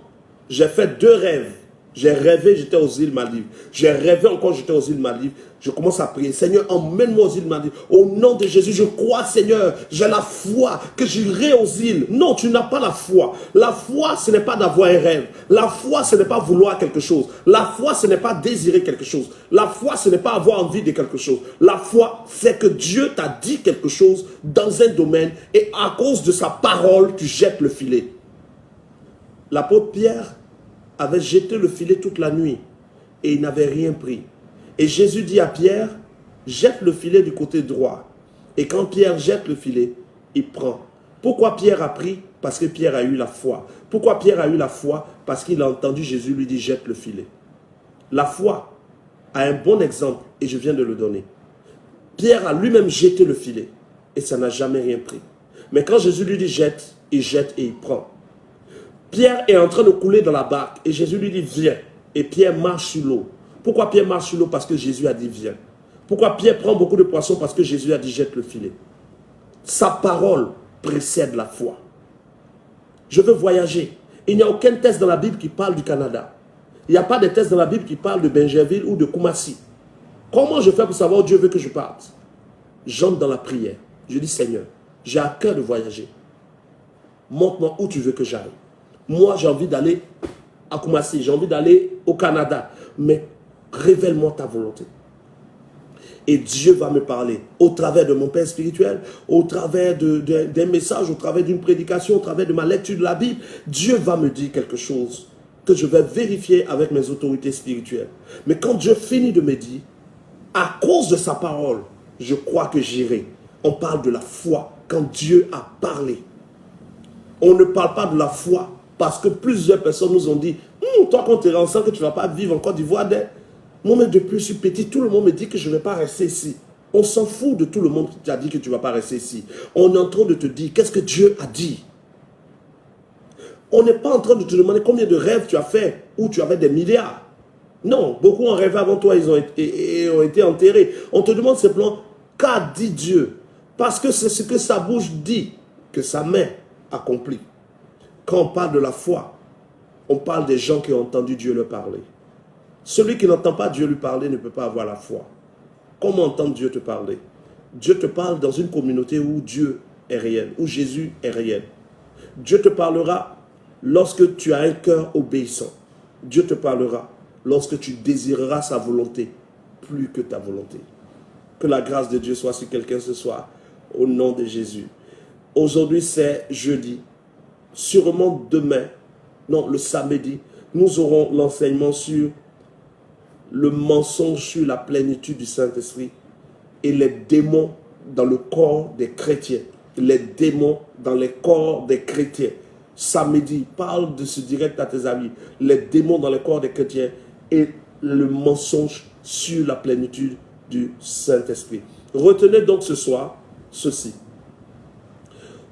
S2: j'ai fait 2 rêves, j'ai rêvé, j'étais aux îles Maldives. J'ai rêvé encore, j'étais aux îles Maldives. Je commence à prier. Seigneur, emmène-moi aux îles Maldives. Au nom de Jésus, je crois, Seigneur, j'ai la foi que j'irai aux îles. Non, tu n'as pas la foi. La foi, ce n'est pas d'avoir un rêve. La foi, ce n'est pas vouloir quelque chose. La foi, ce n'est pas désirer quelque chose. La foi, ce n'est pas avoir envie de quelque chose. La foi, c'est que Dieu t'a dit quelque chose dans un domaine et à cause de sa parole, tu jettes le filet. L'apôtre Pierre avait jeté le filet toute la nuit et il n'avait rien pris. Et Jésus dit à Pierre, jette le filet du côté droit. Et quand Pierre jette le filet, il prend. Pourquoi Pierre a pris? Parce que Pierre a eu la foi. Pourquoi Pierre a eu la foi? Parce qu'il a entendu Jésus lui dire, jette le filet. La foi a un bon exemple et je viens de le donner. Pierre a lui-même jeté le filet et ça n'a jamais rien pris. Mais quand Jésus lui dit jette et il prend. Pierre est en train de couler dans la barque et Jésus lui dit viens. Et Pierre marche sur l'eau. Pourquoi Pierre marche sur l'eau? Parce que Jésus a dit viens. Pourquoi Pierre prend beaucoup de poissons? Parce que Jésus a dit jette le filet. Sa parole précède la foi. Je veux voyager. Il n'y a aucun texte dans la Bible qui parle du Canada. Il n'y a pas de texte dans la Bible qui parle de Benjerville ou de Koumassi. Comment je fais pour savoir où Dieu veut que je parte? J'entre dans la prière. Je dis Seigneur, j'ai à cœur de voyager. Montre-moi où tu veux que j'aille. Moi, j'ai envie d'aller à Koumassi, j'ai envie d'aller au Canada. Mais révèle-moi ta volonté. Et Dieu va me parler au travers de mon père spirituel, au travers d'un message, au travers d'une prédication, au travers de ma lecture de la Bible. Dieu va me dire quelque chose que je vais vérifier avec mes autorités spirituelles. Mais quand Dieu finit de me dire, à cause de sa parole, je crois que j'irai. On parle de la foi quand Dieu a parlé. On ne parle pas de la foi parce que plusieurs personnes nous ont dit, toi quand tu es ensemble, que tu ne vas pas vivre en Côte d'Ivoire. Moi, mais depuis je suis petit, tout le monde me dit que je ne vais pas rester ici. On s'en fout de tout le monde qui t'a dit que tu ne vas pas rester ici. On est en train de te dire, qu'est-ce que Dieu a dit? On n'est pas en train de te demander combien de rêves tu as fait, où tu avais des milliards. Non, beaucoup ont rêvé avant toi, ils ont été enterrés. On te demande simplement, qu'a dit Dieu? Parce que c'est ce que sa bouche dit, que sa main accomplit. Quand on parle de la foi, on parle des gens qui ont entendu Dieu leur parler. Celui qui n'entend pas Dieu lui parler ne peut pas avoir la foi. Comment entendre Dieu te parler? Dieu te parle dans une communauté où Dieu est réel, où Jésus est réel. Dieu te parlera lorsque tu as un cœur obéissant. Dieu te parlera lorsque tu désireras sa volonté plus que ta volonté. Que la grâce de Dieu soit sur quelqu'un ce soir, au nom de Jésus. Aujourd'hui c'est jeudi. Sûrement demain, non, le samedi, nous aurons l'enseignement sur le mensonge sur la plénitude du Saint-Esprit et les démons dans le corps des chrétiens. Les démons dans les corps des chrétiens. Samedi, parle de ce direct à tes amis. Les démons dans les corps des chrétiens et le mensonge sur la plénitude du Saint-Esprit. Retenez donc ce soir ceci.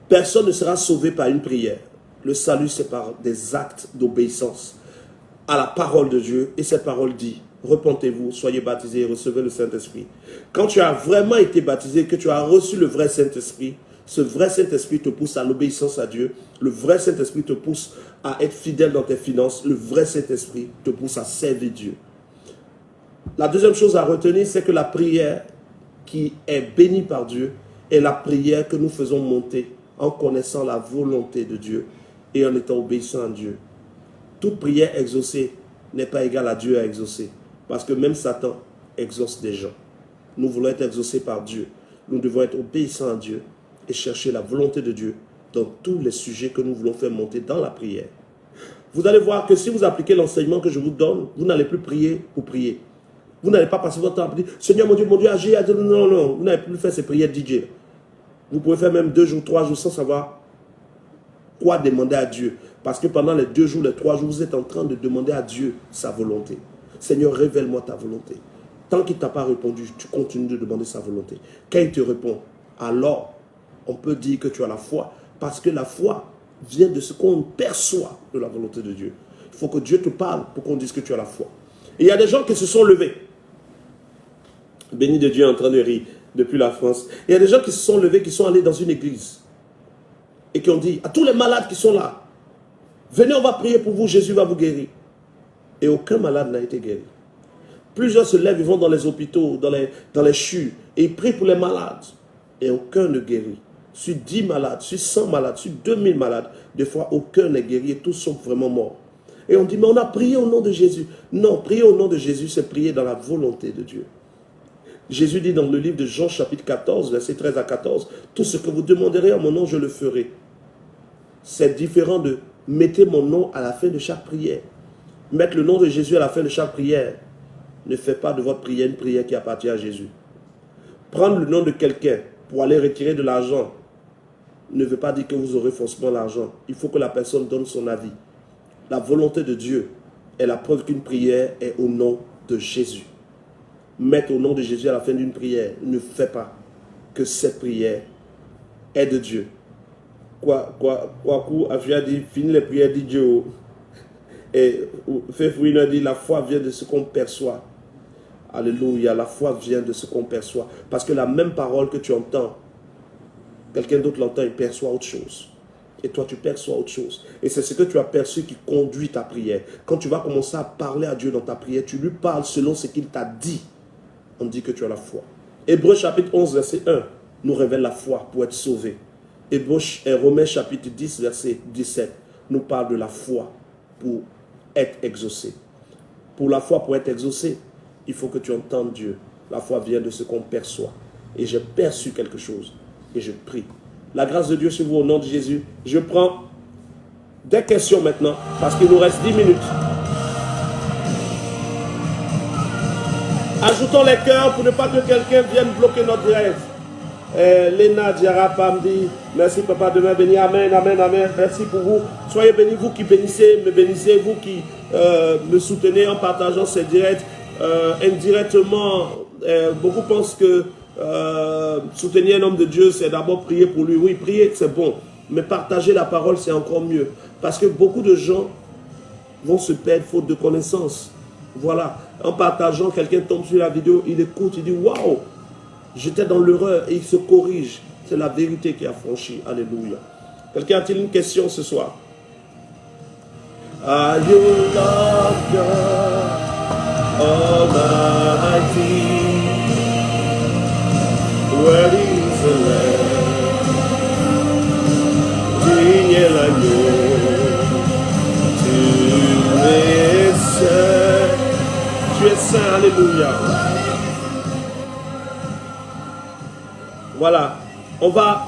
S2: Personne ne sera sauvé par une prière. Le salut, c'est par des actes d'obéissance à la parole de Dieu. Et cette parole dit, repentez-vous, soyez baptisés et recevez le Saint-Esprit. Quand tu as vraiment été baptisé, que tu as reçu le vrai Saint-Esprit, ce vrai Saint-Esprit te pousse à l'obéissance à Dieu. Le vrai Saint-Esprit te pousse à être fidèle dans tes finances. Le vrai Saint-Esprit te pousse à servir Dieu. La deuxième chose à retenir, c'est que la prière qui est bénie par Dieu est la prière que nous faisons monter en connaissant la volonté de Dieu et en étant obéissant à Dieu. Toute prière exaucée n'est pas égale à Dieu à exaucer. Parce que même Satan exauce des gens. Nous voulons être exaucés par Dieu. Nous devons être obéissants à Dieu et chercher la volonté de Dieu dans tous les sujets que nous voulons faire monter dans la prière. Vous allez voir que si vous appliquez l'enseignement que je vous donne, vous n'allez plus prier pour prier. Vous n'allez pas passer votre temps à dire « Seigneur, mon Dieu, agis. » Non, non, vous n'allez plus faire ces prières DJ. Vous pouvez faire même 2 jours, 3 jours sans savoir quoi demander à Dieu. Parce que pendant les 2 jours, les 3 jours, vous êtes en train de demander à Dieu sa volonté. Seigneur, révèle-moi ta volonté. Tant qu'il ne t'a pas répondu, tu continues de demander sa volonté. Quand il te répond, alors on peut dire que tu as la foi. Parce que la foi vient de ce qu'on perçoit de la volonté de Dieu. Il faut que Dieu te parle pour qu'on dise que tu as la foi. Et il y a des gens qui se sont levés. Béni de Dieu est en train de rire depuis la France. Il y a des gens qui se sont levés, qui sont allés dans une église. Et qui ont dit à tous les malades qui sont là, venez, on va prier pour vous, Jésus va vous guérir. Et aucun malade n'a été guéri. Plusieurs se lèvent, ils vont dans les hôpitaux, dans les CHU, et ils prient pour les malades. Et aucun ne guérit. Sur 10 malades, sur 100 malades, sur 2000 malades, des fois aucun n'est guéri et tous sont vraiment morts. Et on dit, mais on a prié au nom de Jésus. Non, prier au nom de Jésus, c'est prier dans la volonté de Dieu. Jésus dit dans le livre de Jean chapitre 14, versets 13 à 14, tout ce que vous demanderez en mon nom, je le ferai. C'est différent de mettez mon nom à la fin de chaque prière. Mettre le nom de Jésus à la fin de chaque prière ne fait pas de votre prière une prière qui appartient à Jésus. Prendre le nom de quelqu'un pour aller retirer de l'argent ne veut pas dire que vous aurez forcément l'argent. Il faut que la personne donne son avis. La volonté de Dieu est la preuve qu'une prière est au nom de Jésus. Mettre au nom de Jésus à la fin d'une prière ne fait pas que cette prière est de Dieu. Kwaku a dit, fini les prières, dit Dieu. Et Fefouine a dit, la foi vient de ce qu'on perçoit. Alléluia, la foi vient de ce qu'on perçoit. Parce que la même parole que tu entends, quelqu'un d'autre l'entend et perçoit autre chose. Et toi, tu perçois autre chose. Et c'est ce que tu as perçu qui conduit ta prière. Quand tu vas commencer à parler à Dieu dans ta prière, tu lui parles selon ce qu'il t'a dit. On dit que tu as la foi. Hébreux chapitre 11, verset 1, nous révèle la foi pour être sauvé. Romains chapitre 10, verset 17, nous parle de la foi pour être exaucé. Pour la foi, pour être exaucé, il faut que tu entendes Dieu. La foi vient de ce qu'on perçoit. Et j'ai perçu quelque chose. Et je prie. La grâce de Dieu sur vous au nom de Jésus. Je prends des questions maintenant, parce qu'il nous reste 10 minutes. Ajoutons les cœurs pour ne pas que quelqu'un vienne bloquer notre direct. Léna Diara Pamdi, merci papa, demain béni, amen, amen, amen, merci pour vous. Soyez bénis, vous qui bénissez, me bénissez, vous qui me soutenez en partageant ces directs. Indirectement, beaucoup pensent que soutenir un homme de Dieu, c'est d'abord prier pour lui. Oui, prier, c'est bon, mais partager la parole, c'est encore mieux. Parce que beaucoup de gens vont se perdre faute de connaissances. Voilà, en partageant, quelqu'un tombe sur la vidéo, il écoute, il dit « Waouh, j'étais dans l'erreur » et il se corrige. C'est la vérité qui a franchi. Alléluia. Quelqu'un a-t-il une question ce soir? Are you Lord God Almighty? Where is the Lamb? Digne l'agneau. Tu es saint. Tu es saint. Alléluia. Voilà, on va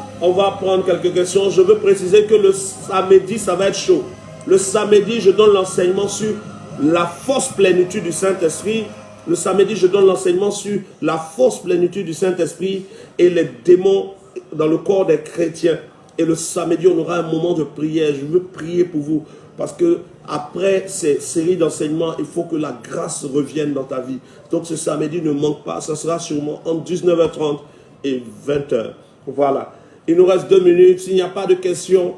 S2: prendre quelques questions. Je veux préciser que le samedi, ça va être chaud. Le samedi, je donne l'enseignement sur la fausse plénitude du Saint-Esprit. Le samedi, je donne l'enseignement sur la fausse plénitude du Saint-Esprit et les démons dans le corps des chrétiens. Et le samedi, on aura un moment de prière. Je veux prier pour vous parce que après ces séries d'enseignements, il faut que la grâce revienne dans ta vie. Donc ce samedi, ne manque pas. Ça sera sûrement entre 19h30 et 20h. Voilà. Il nous reste 2 minutes. S'il n'y a pas de questions,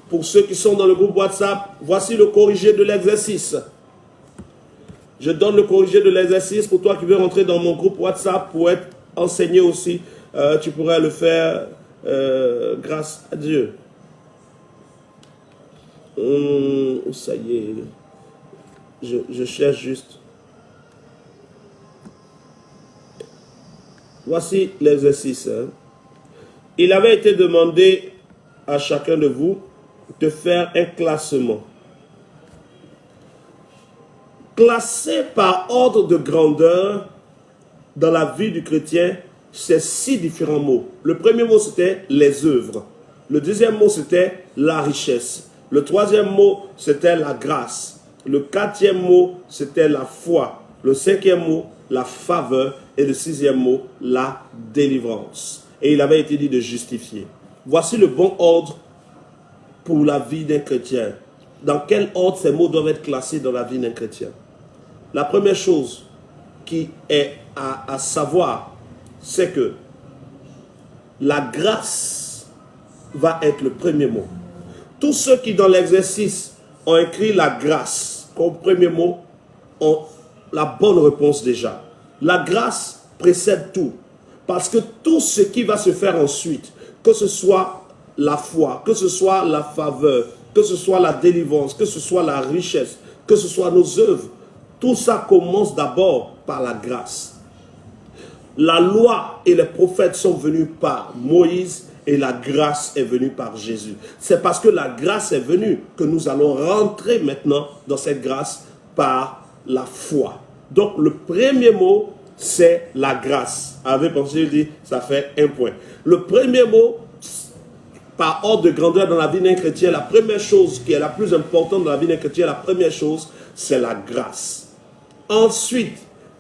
S2: pour ceux qui sont dans le groupe WhatsApp, voici le corrigé de l'exercice. Je donne le corrigé de l'exercice pour toi qui veux rentrer dans mon groupe WhatsApp pour être enseigné aussi. Tu pourrais le faire grâce à Dieu. Ça y est. Je cherche juste. Voici l'exercice. Il avait été demandé à chacun de vous de faire un classement. Classer par ordre de grandeur dans la vie du chrétien, c'est 6 différents mots. Le premier mot, c'était les œuvres. Le deuxième mot, c'était la richesse. Le troisième mot, c'était la grâce. Le quatrième mot, c'était la foi. Le cinquième mot, la faveur. Et le sixième mot, la délivrance. Et il avait été dit de justifier. Voici le bon ordre pour la vie d'un chrétien. Dans quel ordre ces mots doivent être classés dans la vie d'un chrétien? La première chose qui est à savoir, c'est que la grâce va être le premier mot. Tous ceux qui dans l'exercice ont écrit la grâce comme premier mot ont la bonne réponse déjà. La grâce précède tout. Parce que tout ce qui va se faire ensuite, que ce soit la foi, que ce soit la faveur, que ce soit la délivrance, que ce soit la richesse, que ce soit nos œuvres, tout ça commence d'abord par la grâce. La loi et les prophètes sont venus par Moïse et la grâce est venue par Jésus. C'est parce que la grâce est venue que nous allons rentrer maintenant dans cette grâce par la foi. Donc le premier mot, c'est la grâce. Avez pensé, je dis, ça fait un point. Le premier mot, par ordre de grandeur dans la vie d'un chrétien, la première chose qui est la plus importante dans la vie d'un chrétien, la première chose, c'est la grâce. Ensuite,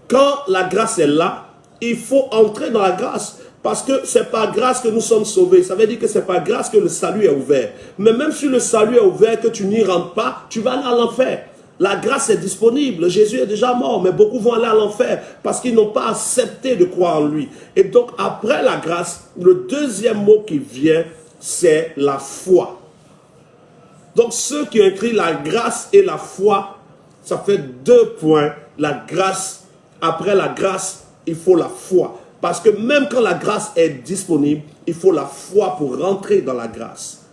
S2: quand la grâce est là, il faut entrer dans la grâce. Parce que c'est par grâce que nous sommes sauvés. Ça veut dire que c'est par grâce que le salut est ouvert. Mais même si le salut est ouvert, que tu n'y rentres pas, tu vas aller à l'enfer. La grâce est disponible. Jésus est déjà mort, mais beaucoup vont aller à l'enfer parce qu'ils n'ont pas accepté de croire en lui. Et donc, après la grâce, le deuxième mot qui vient, c'est la foi. Donc, ceux qui ont écrit la grâce et la foi, ça fait 2 points. La grâce, après la grâce, il faut la foi. Parce que même quand la grâce est disponible, il faut la foi pour rentrer dans la grâce.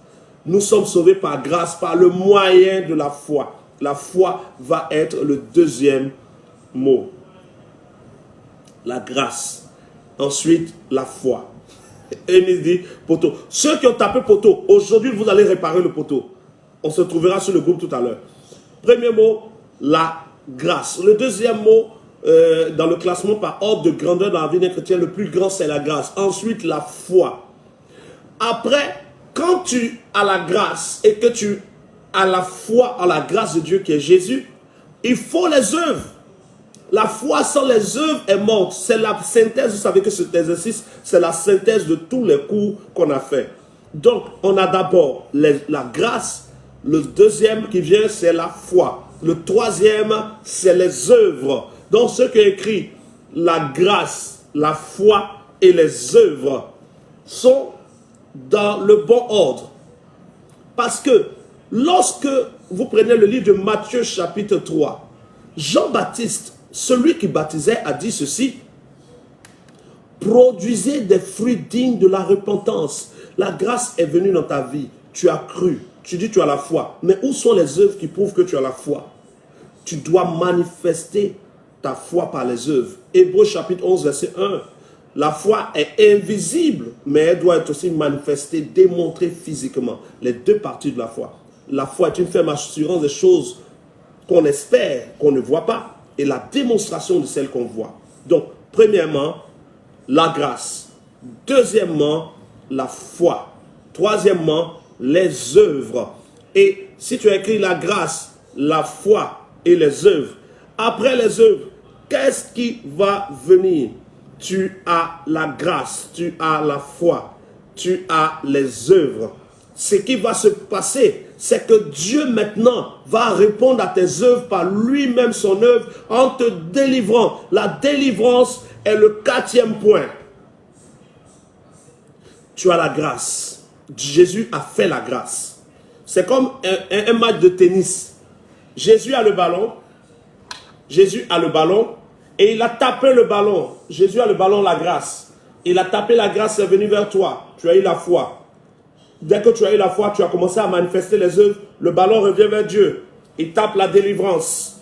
S2: Nous sommes sauvés par grâce, par le moyen de la foi. La foi va être le deuxième mot. La grâce. Ensuite, la foi. Et il dit, poteau. Ceux qui ont tapé poteau, aujourd'hui vous allez réparer le poteau. On se trouvera sur le groupe tout à l'heure. Premier mot, la grâce. Le deuxième mot, dans le classement par ordre de grandeur dans la vie d'un chrétien, le plus grand c'est la grâce. Ensuite, la foi. Après, quand tu as la grâce et que tu as la foi en la grâce de Dieu qui est Jésus, il faut les œuvres. La foi sans les œuvres est morte. C'est la synthèse, vous savez que cet exercice, c'est la synthèse de tous les cours qu'on a fait. Donc, on a d'abord la grâce. Le deuxième qui vient, c'est la foi. Le troisième, c'est les œuvres. Donc, ceux qui ont écrit la grâce, la foi et les œuvres sont dans le bon ordre. Parce que lorsque vous prenez le livre de Matthieu chapitre 3, Jean-Baptiste, celui qui baptisait, a dit ceci: produisez des fruits dignes de la repentance. La grâce est venue dans ta vie. Tu as cru. Tu dis tu as la foi. Mais où sont les œuvres qui prouvent que tu as la foi? Tu dois manifester ta foi par les œuvres. Hébreux chapitre 11, verset 1. La foi est invisible, mais elle doit être aussi manifestée, démontrée physiquement. Les deux parties de la foi. La foi est une ferme assurance des choses qu'on espère, qu'on ne voit pas, et la démonstration de celles qu'on voit. Donc, premièrement, la grâce. Deuxièmement, la foi. Troisièmement, les œuvres. Et si tu as écrit la grâce, la foi et les œuvres, après les œuvres, qu'est-ce qui va venir? Tu as la grâce, tu as la foi, tu as les œuvres. Ce qui va se passer, c'est que Dieu maintenant va répondre à tes œuvres par lui-même son œuvre en te délivrant. La délivrance est le 4e point. Tu as la grâce. Jésus a fait la grâce. C'est comme un match de tennis. Jésus a le ballon. Jésus a le ballon et il a tapé le ballon. Jésus a le ballon, la grâce. Il a tapé la grâce, c'est venu vers toi. Tu as eu la foi. Dès que tu as eu la foi, tu as commencé à manifester les œuvres. Le ballon revient vers Dieu. Il tape la délivrance.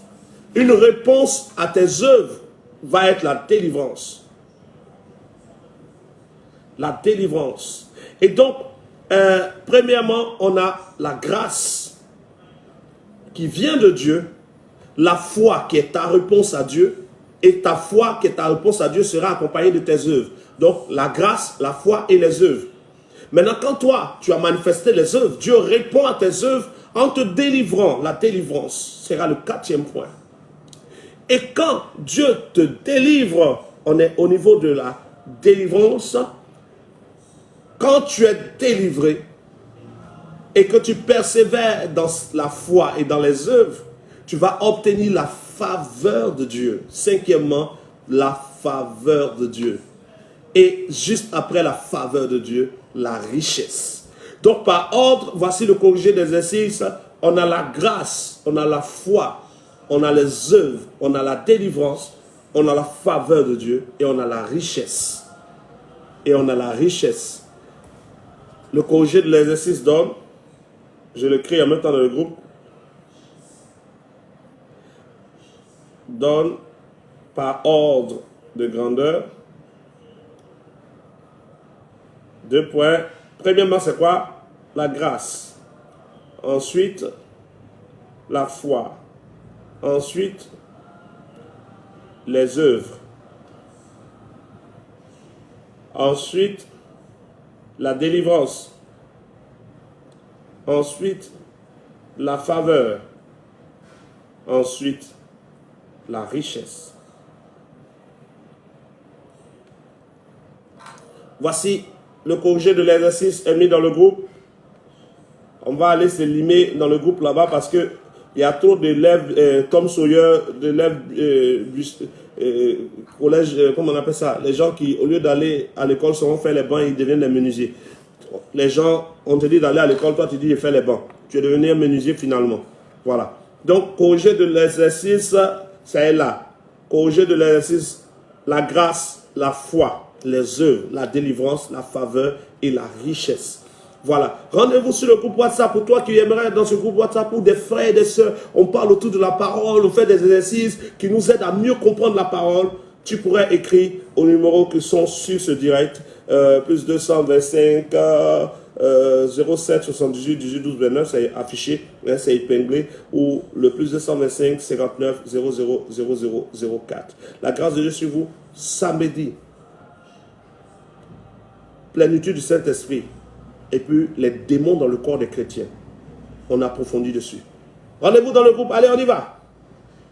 S2: Une réponse à tes œuvres va être la délivrance. La délivrance. Et donc, premièrement, on a la grâce qui vient de Dieu. La foi qui est ta réponse à Dieu, et ta foi qui est ta réponse à Dieu sera accompagnée de tes œuvres. Donc la grâce, la foi et les œuvres. Maintenant quand toi tu as manifesté les œuvres, Dieu répond à tes œuvres En te délivrant, la délivrance sera le 4e point. Et quand Dieu te délivre, on est au niveau de la délivrance. Quand tu es délivré et que tu persévères dans la foi et dans les œuvres, tu vas obtenir la faveur de Dieu. 5e, la faveur de Dieu. Et juste après la faveur de Dieu, la richesse. Donc par ordre, voici le corrigé d'exercice. On a la grâce, on a la foi, on a les œuvres, on a la délivrance, on a la faveur de Dieu et on a la richesse. Et on a la richesse. Le corrigé de l'exercice donne, je l'écris en même temps dans le groupe, donne par ordre de grandeur. 2 points. Premièrement, c'est quoi? La grâce. Ensuite, la foi. Ensuite, les œuvres. Ensuite, la délivrance. Ensuite, la faveur. Ensuite, la richesse. Voici le corrigé de l'exercice est mis dans le groupe. On va aller se limer dans le groupe là-bas parce que il y a trop d'élèves, Tom Sawyer, d'élèves collège, comment on appelle ça? Les gens qui, au lieu d'aller à l'école, sauront faire les bancs, ils deviennent des menuisiers. Les gens, on te dit d'aller à l'école, toi tu dis de faire les bancs. Tu es devenu un menuisier finalement. Voilà. Donc, corrigé de l'exercice, ça est là. Corrigé de l'exercice, la grâce, la foi, les œuvres, la délivrance, la faveur et la richesse. Voilà. Rendez-vous sur le groupe WhatsApp pour toi qui aimerais être dans ce groupe WhatsApp pour des frères et des sœurs. On parle autour de la parole, on fait des exercices qui nous aident à mieux comprendre la parole. Tu pourrais écrire aux numéros qui sont sur ce direct. Plus 225 07 78 18 12 29, c'est affiché, hein, c'est épinglé. Ou le plus 225 59 00 00 04. La grâce de Dieu sur vous, samedi. Plénitude du Saint-Esprit. Et puis les démons dans le corps des chrétiens. On approfondit dessus. Rendez-vous dans le groupe. Allez, on y va.